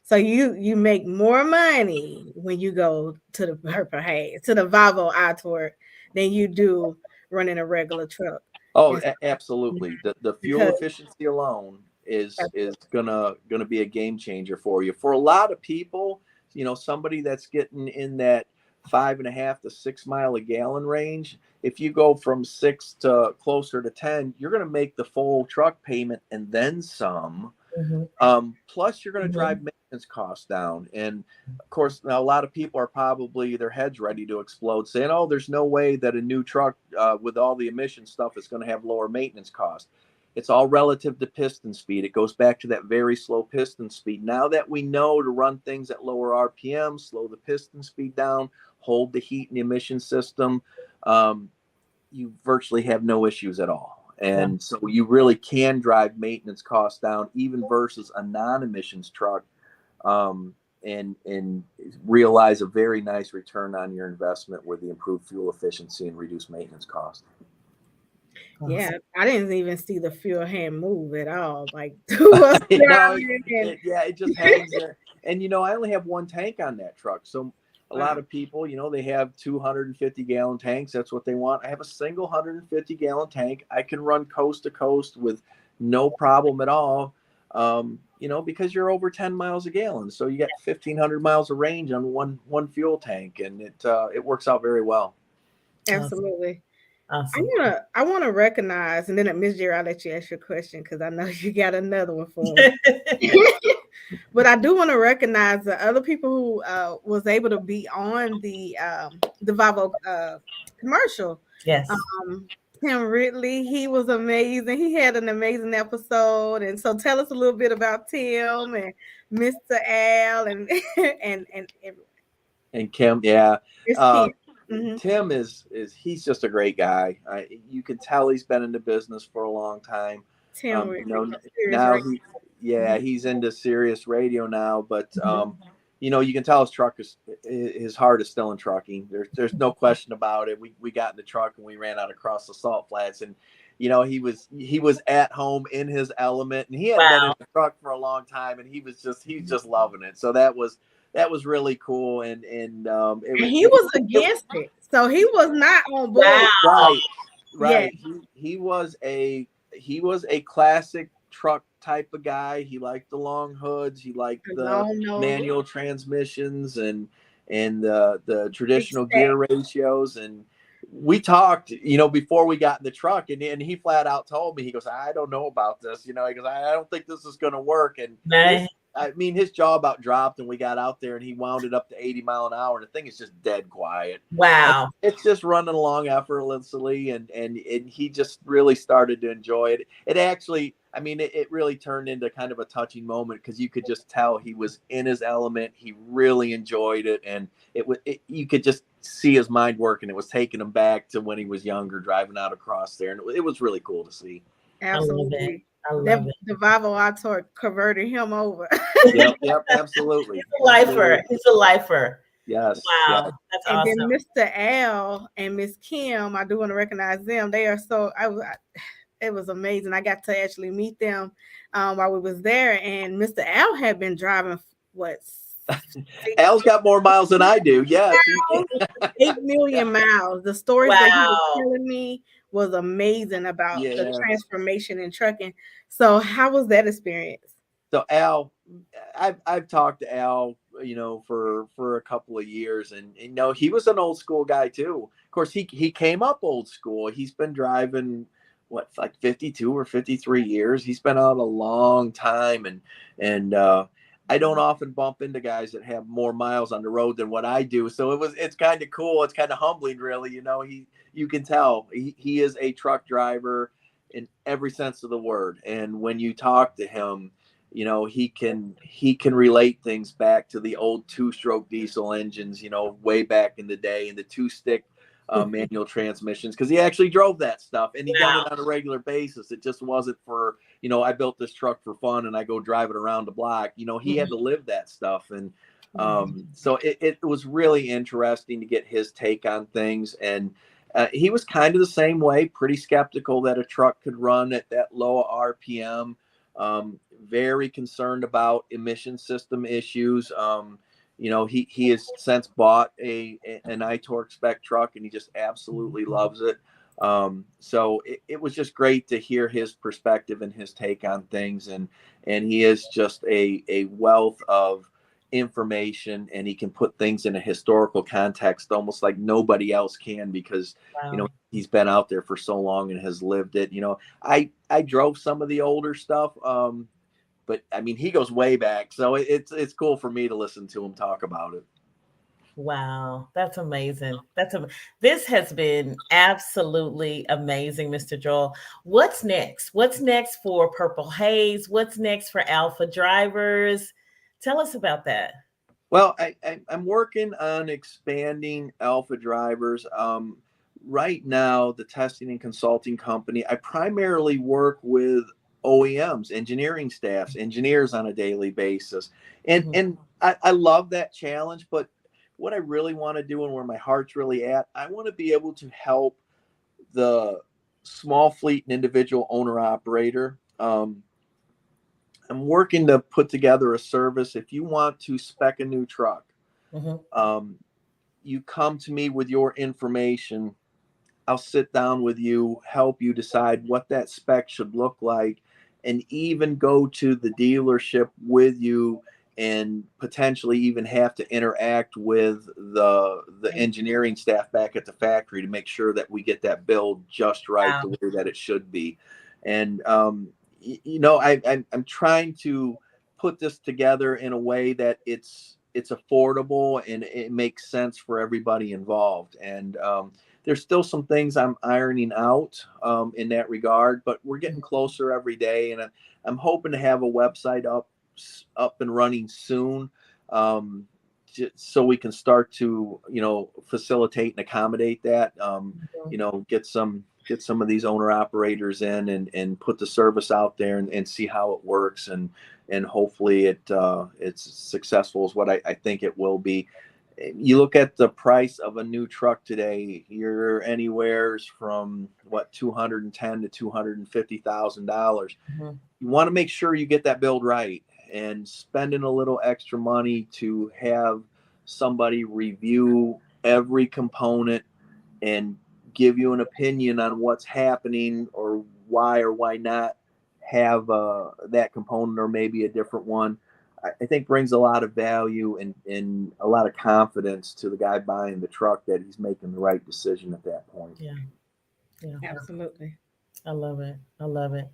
So you make more money when you go to the Purple Haze, to the Volvo iTorque, than you do running a regular truck. Oh, absolutely. The fuel efficiency alone is gonna be a game changer for you. For a lot of people, somebody that's getting in that 5.5 to 6 mile a gallon range, if you go from 6 to closer to 10, you're going to make the full truck payment and then some. Plus you're going to drive maintenance costs down. And of course, now a lot of people are probably their heads ready to explode saying, oh, there's no way that a new truck with all the emission stuff is going to have lower maintenance costs. It's all relative to piston speed. It goes back to that very slow piston speed. Now that we know to run things at lower RPM, slow the piston speed down, hold the heat and the emission system, you virtually have no issues at all. And so you really can drive maintenance costs down even versus a non-emissions truck, and realize a very nice return on your investment with the improved fuel efficiency and reduced maintenance costs. Yeah, I didn't even see the fuel hand move at all. Like, it just hangs there. And I only have one tank on that truck. So a lot of people, they have 250-gallon tanks. That's what they want. I have a single 150-gallon tank. I can run coast to coast with no problem at all. Because you're over 10 miles a gallon. So you get 1,500 miles of range on one fuel tank, and it works out very well. Absolutely. Awesome. I want to recognize, and then Ms. Jerri, I'll let you ask your question because I know you got another one for me. But I do want to recognize the other people who was able to be on the Volvo commercial. Yes. Tim Ridley, he was amazing. He had an amazing episode. And so tell us a little bit about Tim and Mr. Al and Kim. Yeah. Tim. Tim he's just a great guy. You can tell he's been in the business for a long time. Tim, now he's into Sirius Radio now, but you can tell his heart is still in trucking. There's no question about it. We got in the truck and we ran out across the salt flats, and he was at home in his element, and he hadn't been in the truck for a long time, and he's just loving it. So that was really cool, and he was against it, so he was not on board. Wow. Right. Yeah. He was a classic truck type of guy. He liked the long hoods. He liked the manual transmissions and the traditional gear ratios. And we talked, before we got in the truck, and he flat out told me, he goes, I don't know about this. He goes, I don't think this is going to work. And his jaw about dropped, and we got out there, and he wound it up to 80 mile an hour, and the thing is just dead quiet. Wow. And it's just running along effortlessly, and he just really started to enjoy it. It actually, it really turned into kind of a touching moment, because you could just tell he was in his element. He really enjoyed it, and you could just see his mind working. It was taking him back to when he was younger, driving out across there, and it was really cool to see. Absolutely. I love it. The Volvo iTorque converted him over. Yep, absolutely. He's a lifer. He's a lifer. Yes. Wow. Yep. That's and awesome. then Mr. Al and Miss Kim, I do want to recognize them. They are it was amazing. I got to actually meet them while we was there, and Mr. Al had been driving Al's got more miles than I do. Yes. 8 million miles. The stories that he was telling me was amazing about the transformation in trucking. So how was that experience? So Al, I've talked to Al, for a couple of years, and he was an old school guy too. Of course, he came up old school. He's been driving like 52 or 53 years. He's been out a long time, and I don't often bump into guys that have more miles on the road than what I do. So it's kind of cool. It's kind of humbling, really. You can tell he is a truck driver in every sense of the word. And when you talk to him, he can relate things back to the old 2-stroke diesel engines, way back in the day, and the 2-stick manual transmissions, because he actually drove that stuff, and he done it on a regular basis. It just wasn't for, I built this truck for fun and I go drive it around the block. He had to live that stuff. And so it was really interesting to get his take on things. And he was kind of the same way, pretty skeptical that a truck could run at that low RPM, very concerned about emission system issues. He has since bought an iTorque spec truck, and he just absolutely loves it. So it was just great to hear his perspective and his take on things. And he is just a wealth of information, and he can put things in a historical context almost like nobody else can, because he's been out there for so long and has lived it. I drove some of the older stuff, but he goes way back, so it's cool for me to listen to him talk about it. Wow, that's amazing. This has been absolutely amazing, Mr. Joel. What's next? What's next for Purple Haze? What's next for Alpha Drivers? Tell us about that. Well, I'm working on expanding Alpha Drivers. Right now, the testing and consulting company, I primarily work with OEMs, engineering staffs, engineers on a daily basis. And I love that challenge, but what I really want to do and where my heart's really at, I want to be able to help the small fleet and individual owner operator. I'm working to put together a service. If you want to spec a new truck, you come to me with your information. I'll sit down with you, help you decide what that spec should look like, and even go to the dealership with you and potentially even have to interact with the engineering staff back at the factory to make sure that we get that build just right, the way that it should be. And I'm trying to put this together in a way that it's affordable and it makes sense for everybody involved. And there's still some things I'm ironing out in that regard, but we're getting closer every day. And I'm hoping to have a website up and running soon, so we can start to, facilitate and accommodate that, get some of these owner operators in and put the service out there and see how it works. And hopefully it's successful is what I think it will be. You look at the price of a new truck today, you're anywhere from $210,000 to $250,000. You want to make sure you get that build right, and spending a little extra money to have somebody review every component and give you an opinion on what's happening or why not have that component or maybe a different one, I think brings a lot of value and a lot of confidence to the guy buying the truck that he's making the right decision at that point. Yeah, Absolutely. I love it. I love it.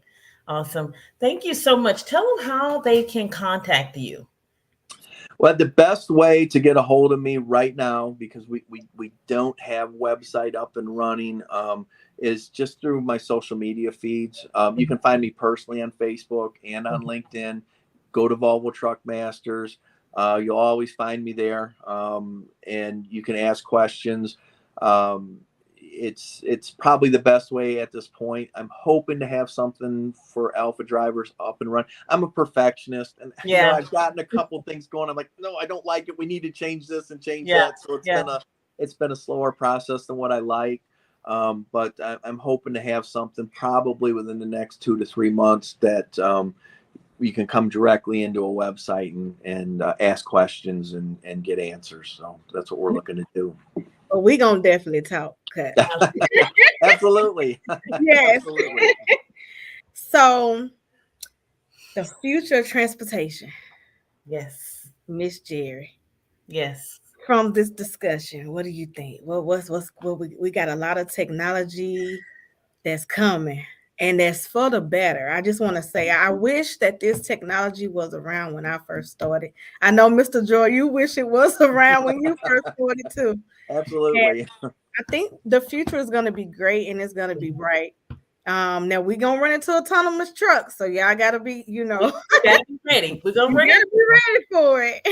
Awesome. Thank you so much. Tell them how they can contact you. Well, the best way to get a hold of me right now, because we don't have website up and running, is just through my social media feeds. You can find me personally on Facebook and on LinkedIn. Go to Volvo Truck Masters. You'll always find me there, and you can ask questions. It's probably the best way at this point. I'm hoping to have something for Alpha Drivers up and run. I'm a perfectionist, and I've gotten a couple things going. I'm like, no, I don't like it. We need to change this and change that. So it's been a slower process than what I like. But I'm hoping to have something probably within the next 2 to 3 months that you can come directly into a website and ask questions and get answers. So that's what we're looking to do. Well, we're going to definitely talk. Absolutely. Yes. Absolutely. So, the future of transportation. Yes. Miss Jerri. Yes. From this discussion, what do you think? We got a lot of technology that's coming, and that's for the better. I just want to say, I wish that this technology was around when I first started. I know, Mr. Joel, you wish it was around when you first started too. Absolutely. And I think the future is going to be great and it's going to be bright. Now we're going to run into autonomous trucks. So y'all got to be, we gotta be ready. We're going to be ready for it.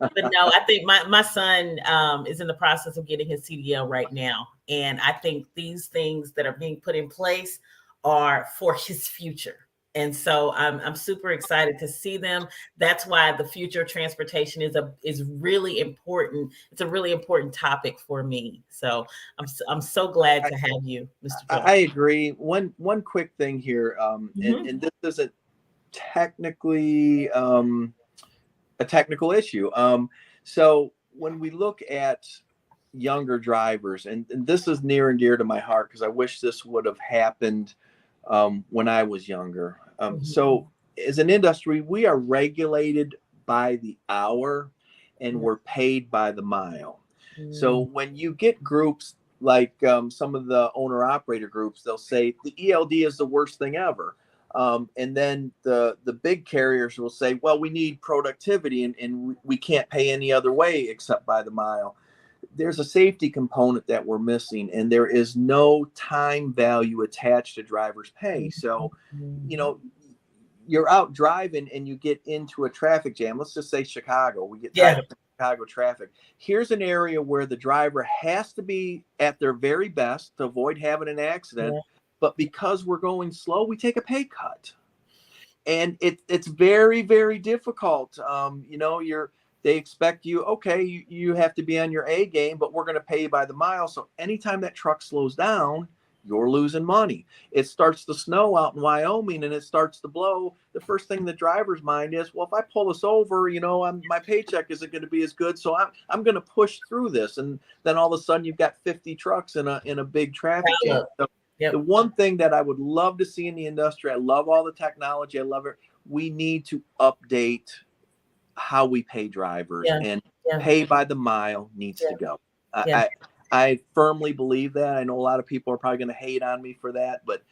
But no, I think my son is in the process of getting his CDL right now. And I think these things that are being put in place are for his future. And so I'm super excited to see them. That's why the future of transportation is really important. It's a really important topic for me. So I'm so glad to have you, Mr. Joel. I agree. One quick thing here, and this isn't technically a technical issue. So when we look at younger drivers, and this is near and dear to my heart because I wish this would have happened when I was younger. So as an industry, we are regulated by the hour and we're paid by the mile. So when you get groups like some of the owner operator groups, they'll say the ELD is the worst thing ever. And then the big carriers will say, well, we need productivity and we can't pay any other way except by the mile. There's a safety component that we're missing, and there is no time value attached to driver's pay. So, you're out driving and you get into a traffic jam. Let's just say Chicago. We get tied up in Chicago traffic. Here's an area where the driver has to be at their very best to avoid having an accident. Yeah. But because we're going slow, we take a pay cut. And it's very, very difficult. They expect you, okay, you have to be on your A game, but we're going to pay you by the mile. So anytime that truck slows down, you're losing money. It starts to snow out in Wyoming and it starts to blow. The first thing in the driver's mind is, well, if I pull this over, my paycheck isn't going to be as good. So I'm going to push through this. And then all of a sudden you've got 50 trucks in a big traffic jam. So Yep. the one thing that I would love to see in the industry, I love all the technology. I love it. We need to update how we pay drivers, and pay by the mile needs to go. I firmly believe that. I know a lot of people are probably going to hate on me for that, but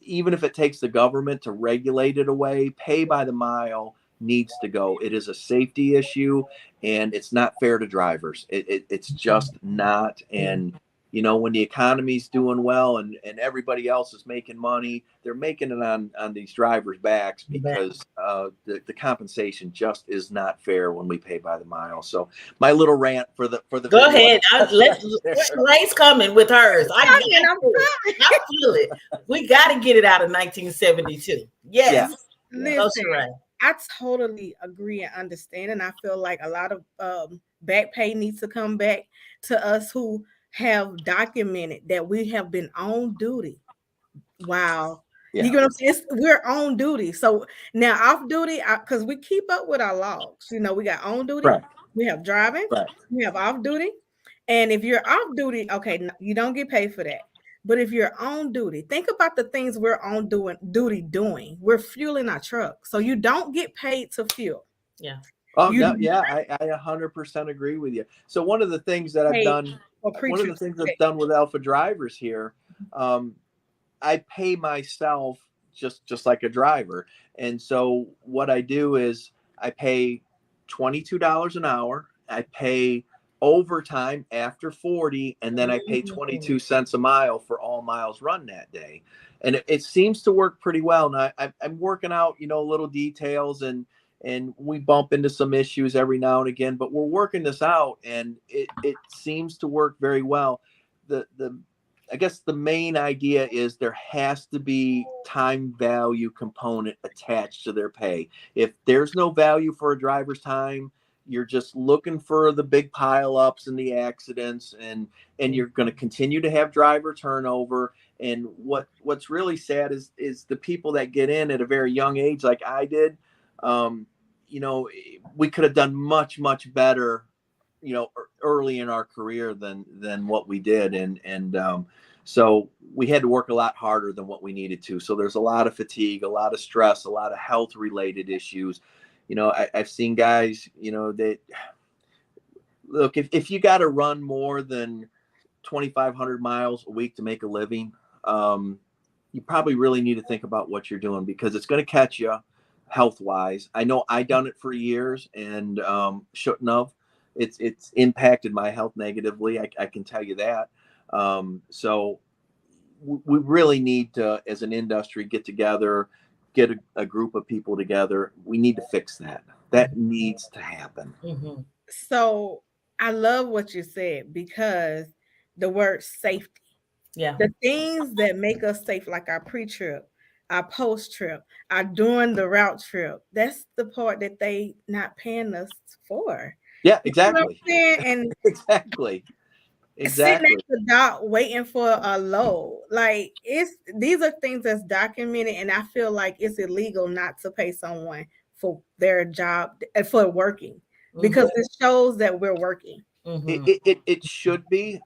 even if it takes the government to regulate it away, pay by the mile needs to go. It is a safety issue, and it's not fair to drivers. It's just not. And when the economy's doing well and everybody else is making money, they're making it on these drivers' backs because the compensation just is not fair when we pay by the mile. So my little rant for the go ahead. Ray's coming with hers. I feel it. We got to get it out of 1972. Yes. Yeah. Listen, I totally agree and understand, and I feel like a lot of back pay needs to come back to us who have documented that we have been on duty. Wow. Yeah. You know what I'm saying? We're on duty. So now off duty, because we keep up with our logs. We got on duty, we have driving, we have off duty. And if you're off duty, okay, you don't get paid for that. But if you're on duty, think about the things we're on duty doing. We're fueling our truck. So you don't get paid to fuel. Yeah. Oh, no, yeah, I 100% agree with you. So one of the things that I've done, with Alpha Drivers here, I pay myself just like a driver. And so what I do is I pay $22 an hour. I pay overtime after 40, and then I pay 22 cents a mile for all miles run that day. And it seems to work pretty well. Now I'm working out, little details, and we bump into some issues every now and again, but we're working this out, and it seems to work very well. I guess the main idea is there has to be time value component attached to their pay. If there's no value for a driver's time, you're just looking for the big pileups and the accidents, and you're going to continue to have driver turnover. And what's really sad is the people that get in at a very young age, like I did. We could have done much, much better, early in our career than what we did. And so we had to work a lot harder than what we needed to. So there's a lot of fatigue, a lot of stress, a lot of health related issues. I've seen guys, that look, if you got to run more than 2,500 miles a week to make a living, you probably really need to think about what you're doing, because it's going to catch you health wise. I know I done it for years and shouldn't have. It's impacted my health negatively. I can tell you that. So we really need to, as an industry, get together, get a group of people together. We need to fix that. That needs to happen. Mm-hmm. So I love what you said, because the word safety. Yeah. The things that make us safe, like our pre-trip, our post-trip, our during the route trip, that's the part that they not paying us for. Yeah, exactly. And exactly. Sitting at the dock waiting for a load. Like, these are things that's documented, and I feel like it's illegal not to pay someone for their job, for working, because it shows that we're working. Mm-hmm. It should be.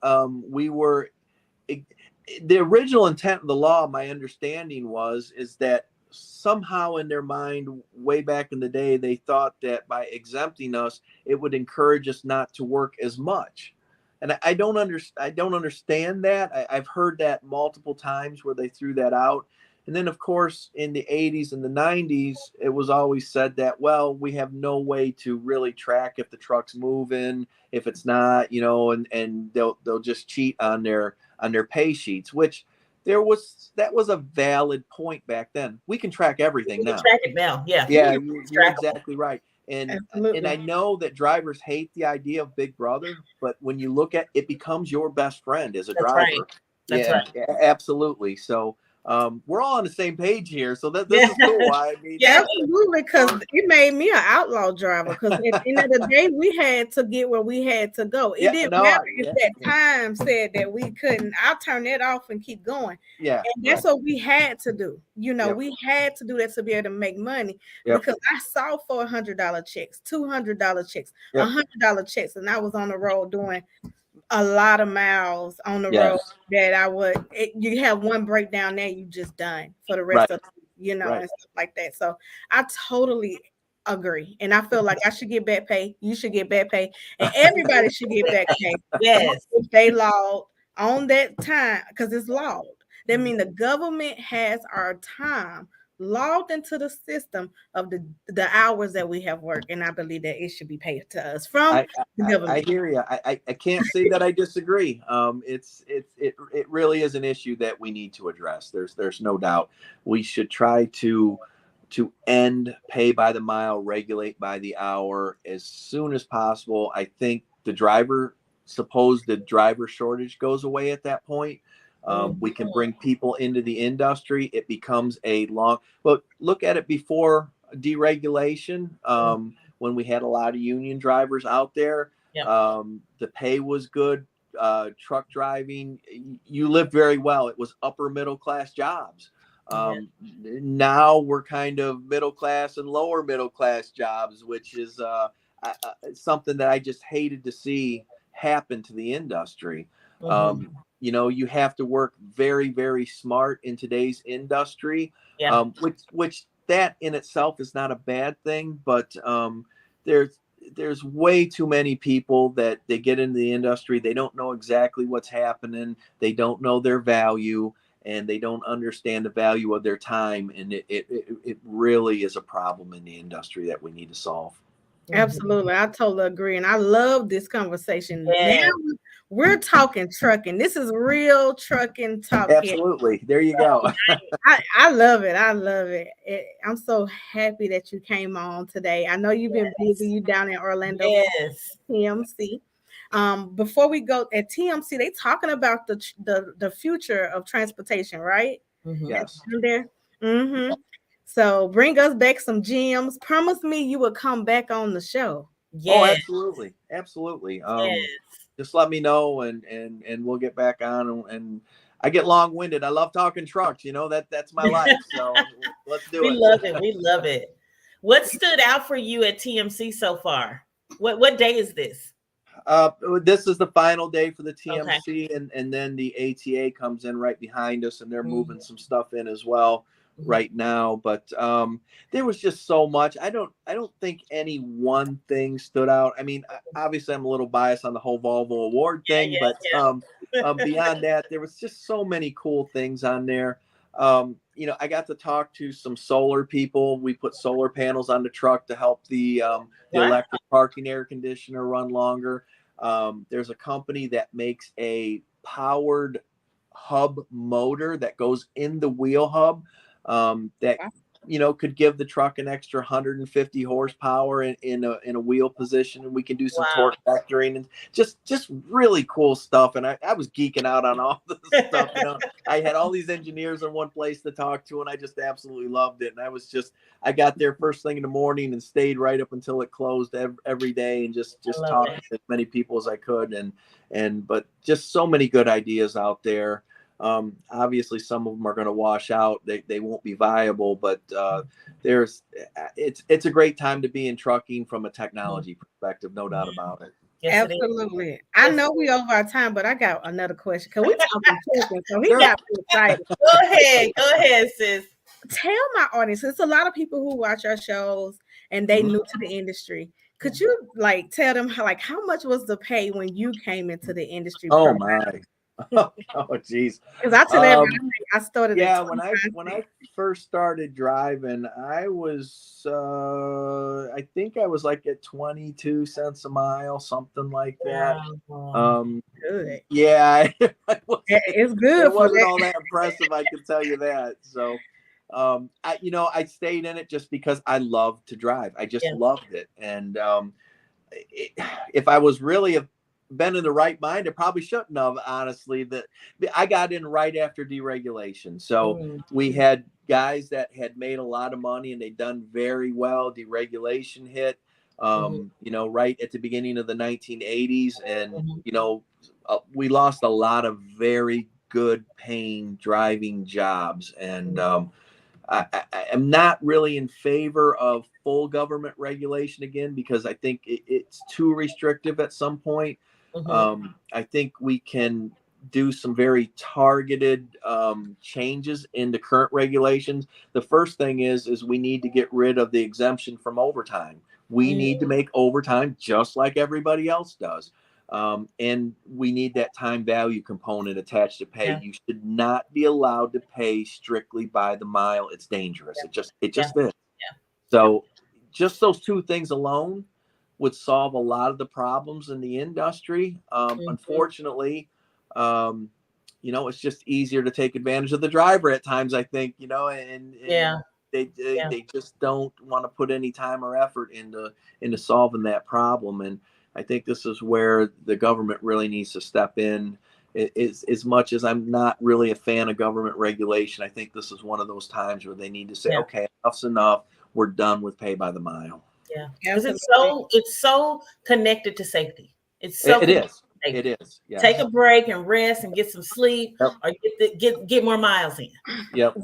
The original intent of the law, my understanding is that somehow in their mind, way back in the day, they thought that by exempting us, it would encourage us not to work as much. And I don't understand that. I've heard that multiple times where they threw that out. And then, of course, in the 80s and the 90s, it was always said that, well, we have no way to really track if the truck's moving, if it's not, and they'll just cheat on their pay sheets, which that was a valid point back then. We can track everything now. Track it now. Yeah. Yeah, you're exactly right. And Absolutely. I know that drivers hate the idea of Big Brother, but when you look at it, becomes your best friend as a That's driver. right. That's Yeah, right. yeah, absolutely. So we're all on the same page here. So this Yeah. is cool. I mean, Yeah. Absolutely, because it made me an outlaw driver. Because at the end of the day, we had to get where we had to go. It Yeah, didn't no, matter yeah, if that time said that we couldn't. I'll turn that off and keep going. yeah, And that's what we had to do. You know, Yep. we had to do that to be able to make money Yep. because I saw $400 checks, $200 checks, Yep. $100 checks, and I was on the road doing a lot of miles on the Yes. road that I would. You have one breakdown there, you just done for the rest Right. of and Right. stuff like that. So I totally agree, and I feel like I should get back pay. You should get back pay, and everybody should get back pay. Yes. If they logged on that time, because it's logged. That means the government has our time logged into the system of the hours that we have worked, and I believe that it should be paid to us from the government. I hear you. I can't say that I disagree. It really is an issue that we need to address. There's no doubt. We should try to end pay by the mile, regulate by the hour as soon as possible. I think the driver shortage goes away at that point. We can bring people into the industry. It becomes but look at it before deregulation. When we had a lot of union drivers out there, the pay was good. Truck driving, you lived very well. It was upper middle class jobs. Now we're kind of middle class and lower middle class jobs, which is something that I just hated to see happen to the industry. You have to work very, very smart in today's industry, which that in itself is not a bad thing, but there's way too many people that they get into the industry. They don't know exactly what's happening. They don't know their value, and they don't understand the value of their time. And it really is a problem in the industry that we need to solve. Absolutely. I totally agree. And I love this conversation. Yeah. Now we're talking trucking. This is real trucking talk. Absolutely. Here. There you go. I love it. I love it. I'm so happy that you came on today. I know you've been busy. You down in Orlando. Yes. TMC. Before we go at TMC, they talking about the future of transportation, right? Yes. There. So bring us back some gems. Promise me you will come back on the show. Oh, absolutely. Absolutely. Yes. Just let me know and we'll get back on. And I get long-winded. I love talking trucks. That's my life. So let's do it. We love it. We love it. What stood out for you at TMC so far? What day is this? This is the final day for the TMC, and then the ATA comes in right behind us, and they're moving some stuff in as well right now. But there was just so much. I don't think any one thing stood out. I mean, obviously I'm a little biased on the whole Volvo award thing, but beyond that, there was just so many cool things on there. I got to talk to some solar people. We put solar panels on the truck to help the electric parking air conditioner run longer. There's a company that makes a powered hub motor that goes in the wheel hub that could give the truck an extra 150 horsepower in a wheel position, and we can do some torque vectoring and just really cool stuff. And I was geeking out on all this stuff. I had all these engineers in one place to talk to, and I just absolutely loved it. And I got there first thing in the morning and stayed right up until it closed every day, and just talked to as many people as I could. But just so many good ideas out there. Obviously some of them are going to wash out. They won't be viable, but it's a great time to be in trucking from a technology perspective. No doubt about it. Yes, absolutely. I know we over our time, but I got another question. Cause we talking trucking, so he got me excited. Go ahead, sis. Tell my audience, there's a lot of people who watch our shows and they new to the industry. Could you tell them how much was the pay when you came into the industry? Oh my. Oh geez. Because I tell everybody I started. Yeah, when I first started driving, I was I think I was at 22 cents a mile, something like that. Good. Yeah, it's good. It wasn't all that impressive, I can tell you that. So I stayed in it just because I love to drive. I just loved it. And if I was really been in the right mind, I probably shouldn't have, honestly. That I got in right after deregulation. So we had guys that had made a lot of money and they'd done very well. Deregulation hit, right at the beginning of the 1980s. And, we lost a lot of very good paying driving jobs. And I am not really in favor of full government regulation again, because I think it's too restrictive at some point. I think we can do some very targeted changes in the current regulations. The first thing is we need to get rid of the exemption from overtime. We need to make overtime just like everybody else does. And we need that time value component attached to pay. You should not be allowed to pay strictly by the mile. It's dangerous. It just is. So just those two things alone would solve a lot of the problems in the industry. Unfortunately, it's just easier to take advantage of the driver at times, I think, and they just don't want to put any time or effort into solving that problem. And I think this is where the government really needs to step in. As much as I'm not really a fan of government regulation, I think this is one of those times where they need to say, okay, enough's enough. We're done with pay by the mile. Yeah, because it's so connected to safety. It's so it is. It is. Yes. Take a break and rest and get some sleep, or get more miles in. Yep.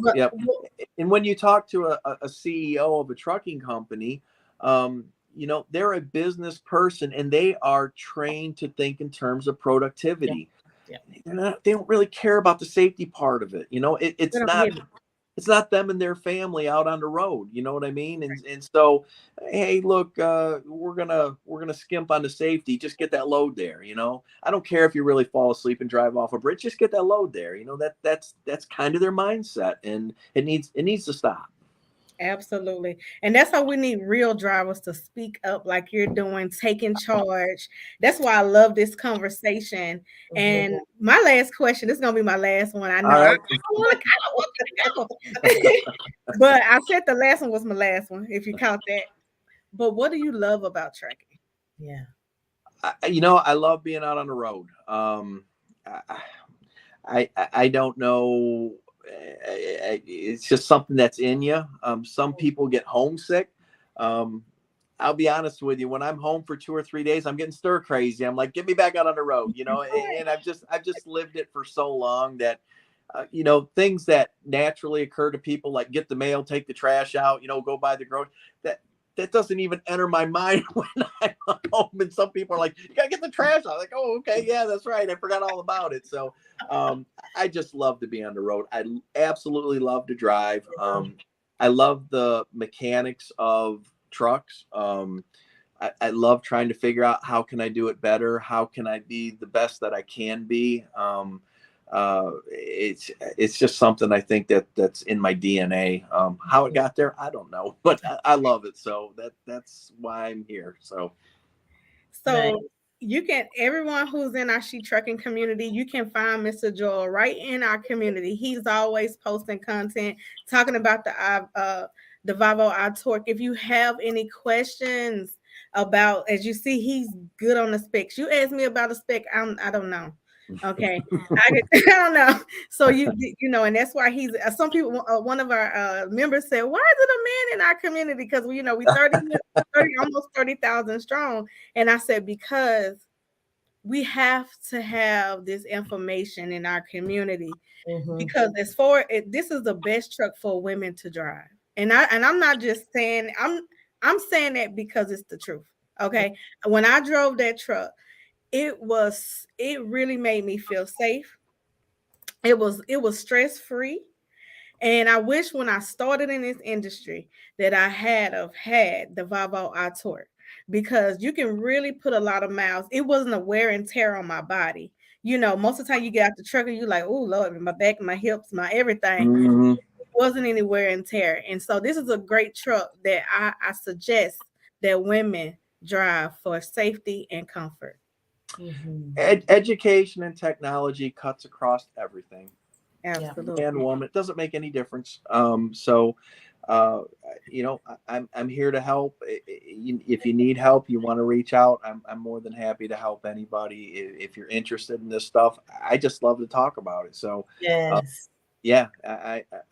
And when you talk to a CEO of a trucking company, they're a business person and they are trained to think in terms of productivity. They don't really care about the safety part of it. It's not them and their family out on the road. You know what I mean? And so, hey, look, we're gonna skimp on the safety. Just get that load there. I don't care if you really fall asleep and drive off a bridge. Just get that load there. That's kind of their mindset, and it needs to stop. Absolutely. And that's how we need real drivers to speak up like you're doing, taking charge. That's why I love this conversation. And my last question, this is going to be my last one. I know I want to go. But I said the last one was my last one, if you count that. But what do you love about trucking? Yeah. I love being out on the road. I don't know. It's just something that's in you. Some people get homesick. I'll be honest with you. When I'm home for 2 or 3 days, I'm getting stir crazy. I'm like, get me back out on the road, and I've just lived it for so long that, things that naturally occur to people, like get the mail, take the trash out, go buy the groceries, that doesn't even enter my mind when I'm home. And some people are like, you gotta get the trash out. I'm like, oh, okay, yeah, that's right. I forgot all about it. So I just love to be on the road. I absolutely love to drive. I love the mechanics of trucks. I love trying to figure out how can I do it better? How can I be the best that I can be? It's just something I think that's in my DNA. How it got there, I don't know, but I love it. So that's why I'm here. So you can, everyone who's in our She Trucking community, you can find Mr. Joel right in our community. He's always posting content, talking about the Volvo iTorque. If you have any questions about, as you see, he's good on the specs. You ask me about a spec, I don't know. Okay, I don't know. So and that's why he's. Some people, one of our members said, "Why is it a man in our community?" Because we 30, almost 30,000 strong. And I said, because we have to have this information in our community, because this is the best truck for women to drive. And I'm not just saying, I'm saying that because it's the truth. Okay, when I drove that truck, it really made me feel safe. It was stress-free. And I wish when I started in this industry that I had the Volvo iTorque, because you can really put a lot of miles. It wasn't a wear and tear on my body. Most of the time you get out the truck and you're like, oh Lord, my back, my hips, my everything. It wasn't any wear and tear. And so this is a great truck that I suggest that women drive for safety and comfort. Education and technology cuts across everything. Absolutely. man, woman, it doesn't make any difference. So I'm here to help. If you need help, you want to reach out, I'm more than happy to help anybody. If you're interested in this stuff, I just love to talk about it. So Yes. yeah,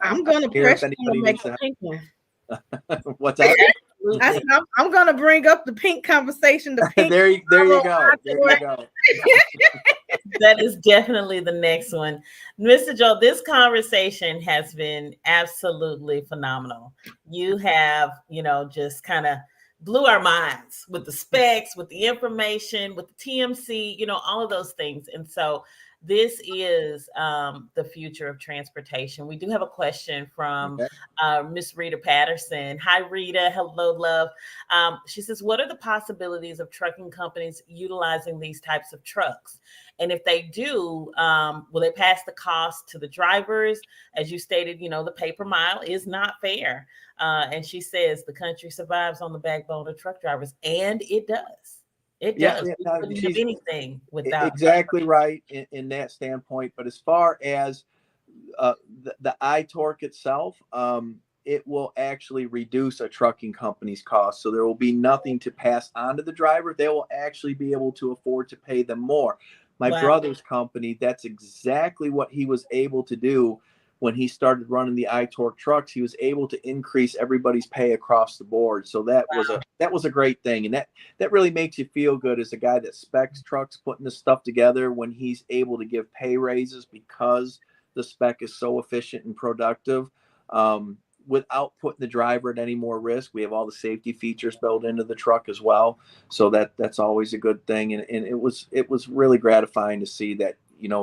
I'm gonna here if press you to anybody make needs a to pink one. help. What's that? I'm gonna bring up the pink conversation. The pink. there you go. There you Volvo. go. That is definitely the next one. Mr. Joel, this conversation has been absolutely phenomenal. You have, just kind of blew our minds with the specs, with the information, with the TMC, all of those things. And so this is the future of transportation. We do have a question from Miss Rita Patterson. Hi, Rita. Hello, love. She says, what are the possibilities of trucking companies utilizing these types of trucks? And if they do, will they pass the cost to the drivers? As you stated, the pay per mile is not fair. And she says the country survives on the backbone of truck drivers. And it does. It does. We couldn't have anything without. Exactly right in that standpoint. But as far as the iTorque itself, it will actually reduce a trucking company's cost. So there will be nothing to pass on to the driver. They will actually be able to afford to pay them more. My brother's company, that's exactly what he was able to do when he started running the iTorque trucks. He was able to increase everybody's pay across the board. So that was a great thing. And that really makes you feel good as a guy that specs trucks, putting this stuff together, when he's able to give pay raises because the spec is so efficient and productive, without putting the driver at any more risk. We have all the safety features built into the truck as well. So that's always a good thing. And it was really gratifying to see that,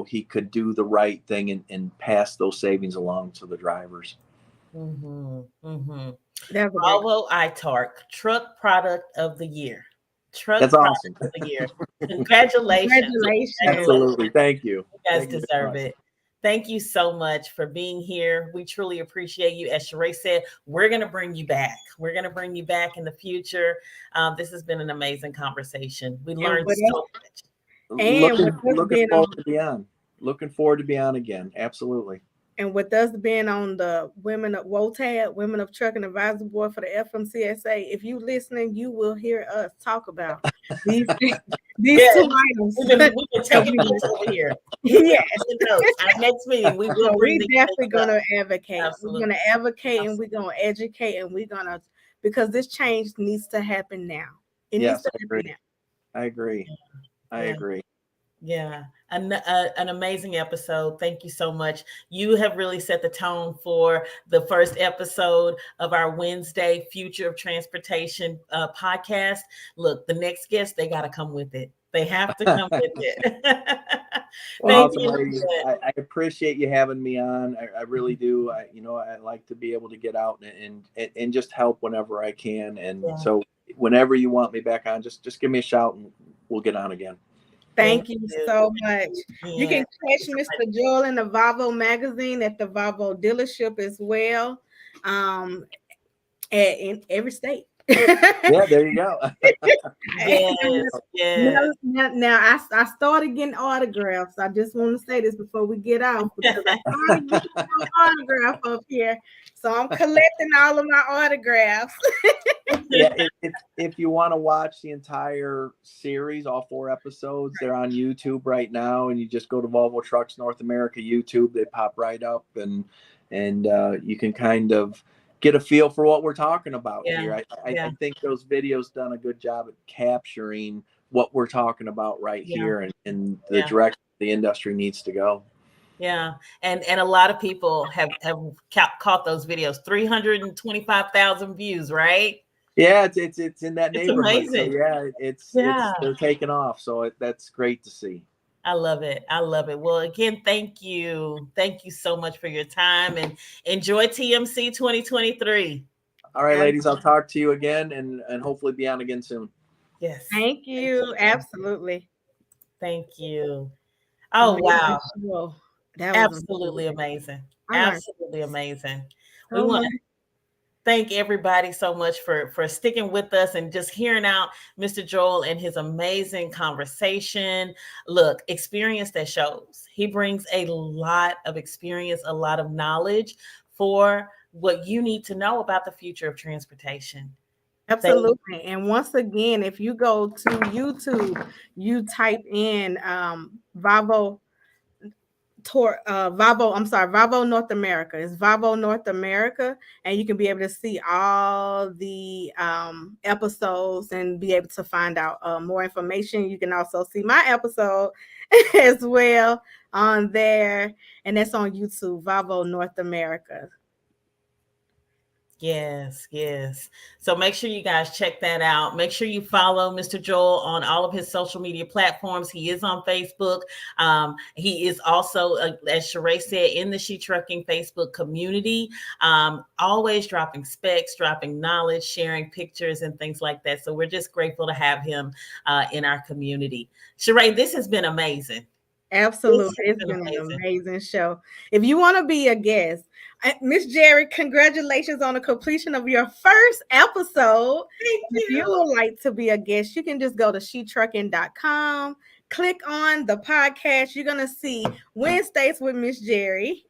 he could do the right thing and pass those savings along to the drivers. Mm-hmm, mm-hmm. Volvo iTorque, Truck Product of the Year. That's awesome. Of the Year. Congratulations. Absolutely. Thank you. You guys deserve it. Thank you so much for being here. We truly appreciate you. As Sharae said, we're going to bring you back. We're going to bring you back in the future. This has been an amazing conversation. We learned so much. And looking forward to be on again. Absolutely. And with us being on the Women of WOTAD, Women of Trucking Advisory Board for the FMCSA, if you listening, you will hear us talk about these two items. We can take notes over here. Yes. Our next meeting, we will bring we're definitely going to advocate. Absolutely. We're going to advocate and we're going to educate and we're going to, because this change needs to happen now. It needs to happen now. I agree. I agree. Yeah, an amazing episode. Thank you so much. You have really set the tone for the first episode of our Wednesday Future of Transportation podcast. Look, the next guest, they got to come with it. They have to come with it. Thank you. I appreciate you having me on. I really do. I like to be able to get out and just help whenever I can. And so whenever you want me back on, just give me a shout and we'll get on again. Thank you so much. Yeah. You can catch Mr. Joel in the Volvo magazine at the Volvo dealership as well, in every state. Yeah, there you go. Now I started getting autographs. I just want to say this before we get off, because I started getting an autograph up here. So I'm collecting all of my autographs. If you want to watch the entire series, all 4 episodes, they're on YouTube right now, and you just go to Volvo Trucks North America YouTube. They pop right up, and you can kind of get a feel for what we're talking about here. I think those videos done a good job at capturing what we're talking about right here and the direction the industry needs to go. Yeah. And a lot of people have caught those videos, 325,000 views, right? Yeah, it's in that neighborhood. Amazing. So they're taking off. So that's great to see. I love it. I love it. Well, again, thank you. Thank you so much for your time, and enjoy TMC 2023. All right, ladies, I'll talk to you again and hopefully be on again soon. Yes. Thank you. Absolutely. Thank you. Oh, wow. That was absolutely amazing. Absolutely amazing. We want thank everybody so much for sticking with us and just hearing out Mr. Joel and his amazing conversation. Look, experience that shows. He brings a lot of experience, a lot of knowledge for what you need to know about the future of transportation. Absolutely. And once again, if you go to YouTube, you type in Volvo North America. It's Volvo North America, and you can be able to see all the episodes and be able to find out more information. You can also see my episode as well on there, and that's on YouTube, Volvo North America. Yes. So make sure you guys check that out. Make sure you follow Mr. Joel on all of his social media platforms. He is on Facebook. He is also, as Sharae said, in the She Trucking Facebook community, always dropping specs, dropping knowledge, sharing pictures and things like that. So we're just grateful to have him in our community. Sharae, this has been amazing. Absolutely. It's been an amazing show. If you want to be a guest, Miss Jerri, congratulations on the completion of your first episode. If you would like to be a guest, you can just go to shetrucking.com, click on the podcast. You're going to see Wednesdays with Miss Jerri,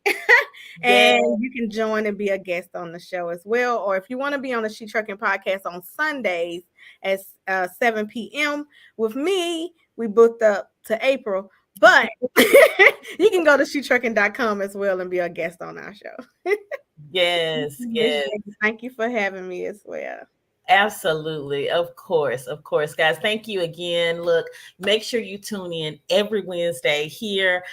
and you can join and be a guest on the show as well. Or if you want to be on the She Trucking podcast on Sundays at 7 p.m. with me, we booked up to April. But you can go to shetrucking.com as well and be a guest on our show. Yes. Thank you for having me as well. Absolutely. Of course, guys. Thank you again. Look, make sure you tune in every Wednesday here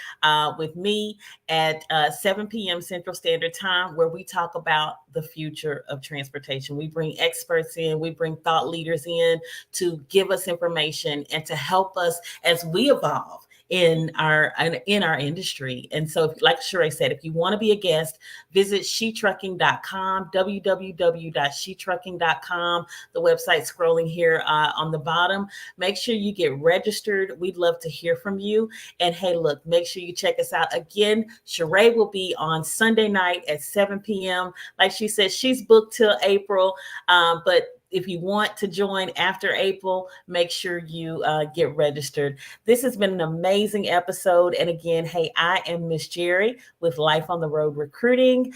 with me at 7 p.m. Central Standard Time, where we talk about the future of transportation. We bring experts in, we bring thought leaders in to give us information and to help us as we evolve in our industry. And so, like Sharae said, if you want to be a guest, visit shetrucking.com, www.shetrucking.com. The website scrolling here on the bottom. Make sure you get registered. We'd love to hear from you. And hey, look, make sure you check us out again. Sharae will be on Sunday night at 7 p.m. Like she said, she's booked till April, but if you want to join after April, make sure you get registered. This has been an amazing episode. And again, hey, I am Miss Jerri with Life on the Road Recruiting,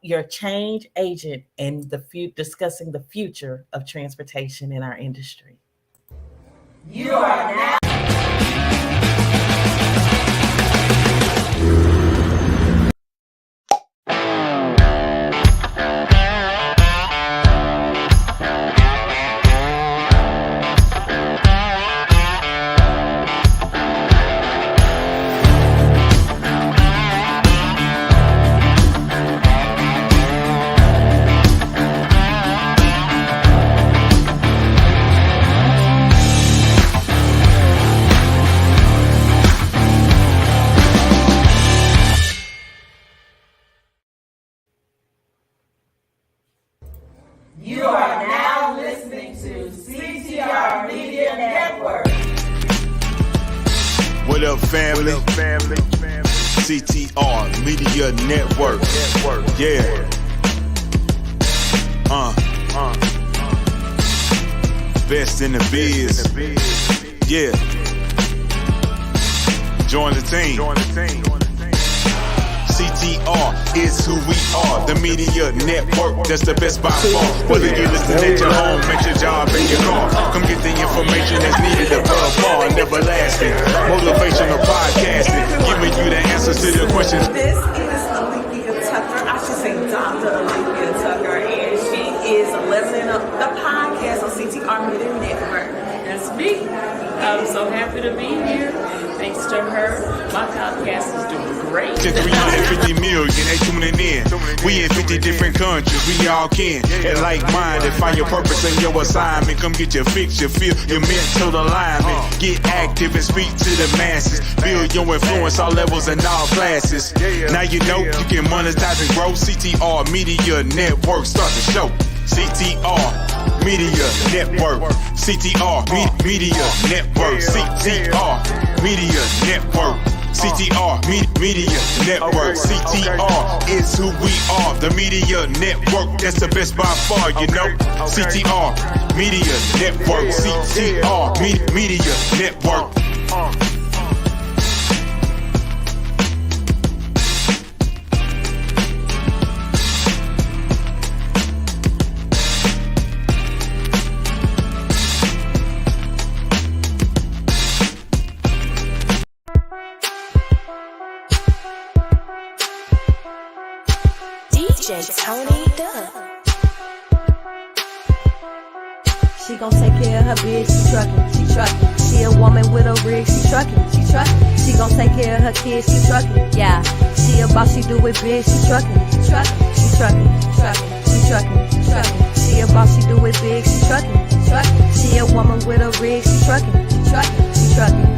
your change agent and discussing the future of transportation in our industry. You are now. You are now listening to CTR Media Network. What up, family? CTR Media Network. Yeah. Best in the biz. Yeah. Join the team. CTR is who we are, the media network, that's the best by far. Whether you're listening at your home, at your job, in your car, come get the information that's needed above all and everlasting. Motivational podcasting, giving you the answers to the questions. This is Olivia Tucker, I should say Dr. Olivia Tucker, and she is leveling up the podcast on CTR Media Network. That's me. I'm so happy to be here. Thanks to her, my podcast is doing great. To 350 million, they tuning in. We in 50 different countries, we all can. And like-minded, find your purpose and your assignment. Come get your fix, your feel, your mental alignment. Get active and speak to the masses. Build your influence, all levels and all classes. Now you know you can monetize and grow. CTR Media Network, start the show. CTR Media Network. CTR Media Network. CTR Media Network. CTR Media Network. CTR is who we are. The media network, that's the best by far, you know. CTR Media Network. CTR Media Network. DJ Tony Duck. She gon' take care of her bitch, she truckin'. She a woman with a rig, she truckin'. She gon' take care of her kids, she truckin'. Yeah, she a boss, she do it big, she truckin'. She truckin'. She a boss, she do it big, she truckin'. She a woman with a rig, she truckin'. She truckin'.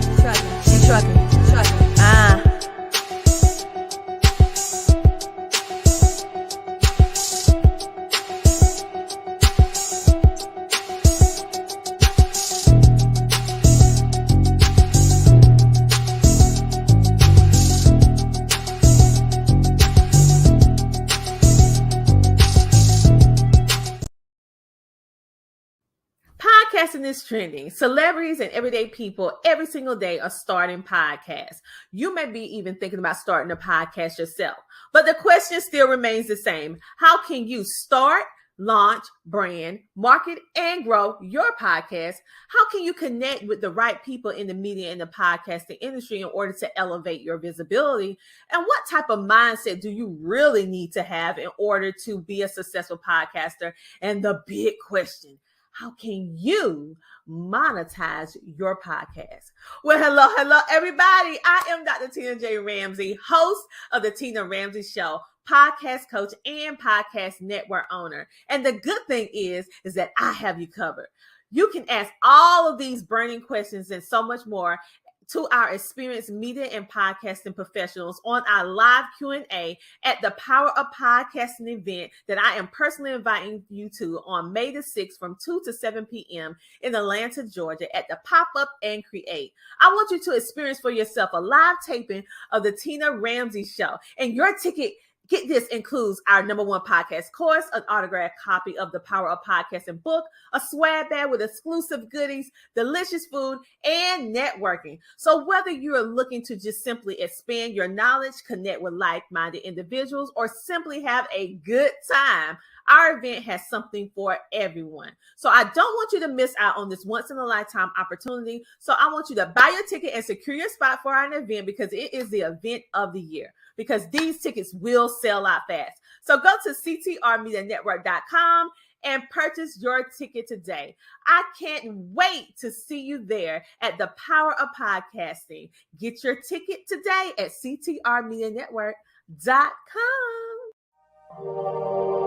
Podcasting is trending. Celebrities and everyday people every single day are starting podcasts. You may be even thinking about starting a podcast yourself. But the question still remains the same. How can you start, launch, brand, market, and grow your podcast? How can you connect with the right people in the media and the podcasting industry in order to elevate your visibility? And what type of mindset do you really need to have in order to be a successful podcaster? And the big question, how can you monetize your podcast? Well, hello, everybody. I am Dr. Tina J. Ramsey, host of the Tina Ramsey Show, podcast coach and podcast network owner. And the good thing is that I have you covered. You can ask all of these burning questions and so much more to our experienced media and podcasting professionals on our live Q&A at the Power of Podcasting event that I am personally inviting you to on May the 6th from 2 to 7 p.m. in Atlanta, Georgia at the Pop-Up and Create. I want you to experience for yourself a live taping of the Tina Ramsey Show, and your ticket, get this, includes our #1 podcast course, an autographed copy of the Power of Podcasting book, a swag bag with exclusive goodies, delicious food, and networking. So whether you're looking to just simply expand your knowledge, connect with like-minded individuals, or simply have a good time, our event has something for everyone. So I don't want you to miss out on this once-in-a-lifetime opportunity. So I want you to buy your ticket and secure your spot for our event, because it is the event of the year, because these tickets will sell out fast. So go to ctrmedianetwork.com and purchase your ticket today. I can't wait to see you there at the Power of Podcasting. Get your ticket today at ctrmedianetwork.com.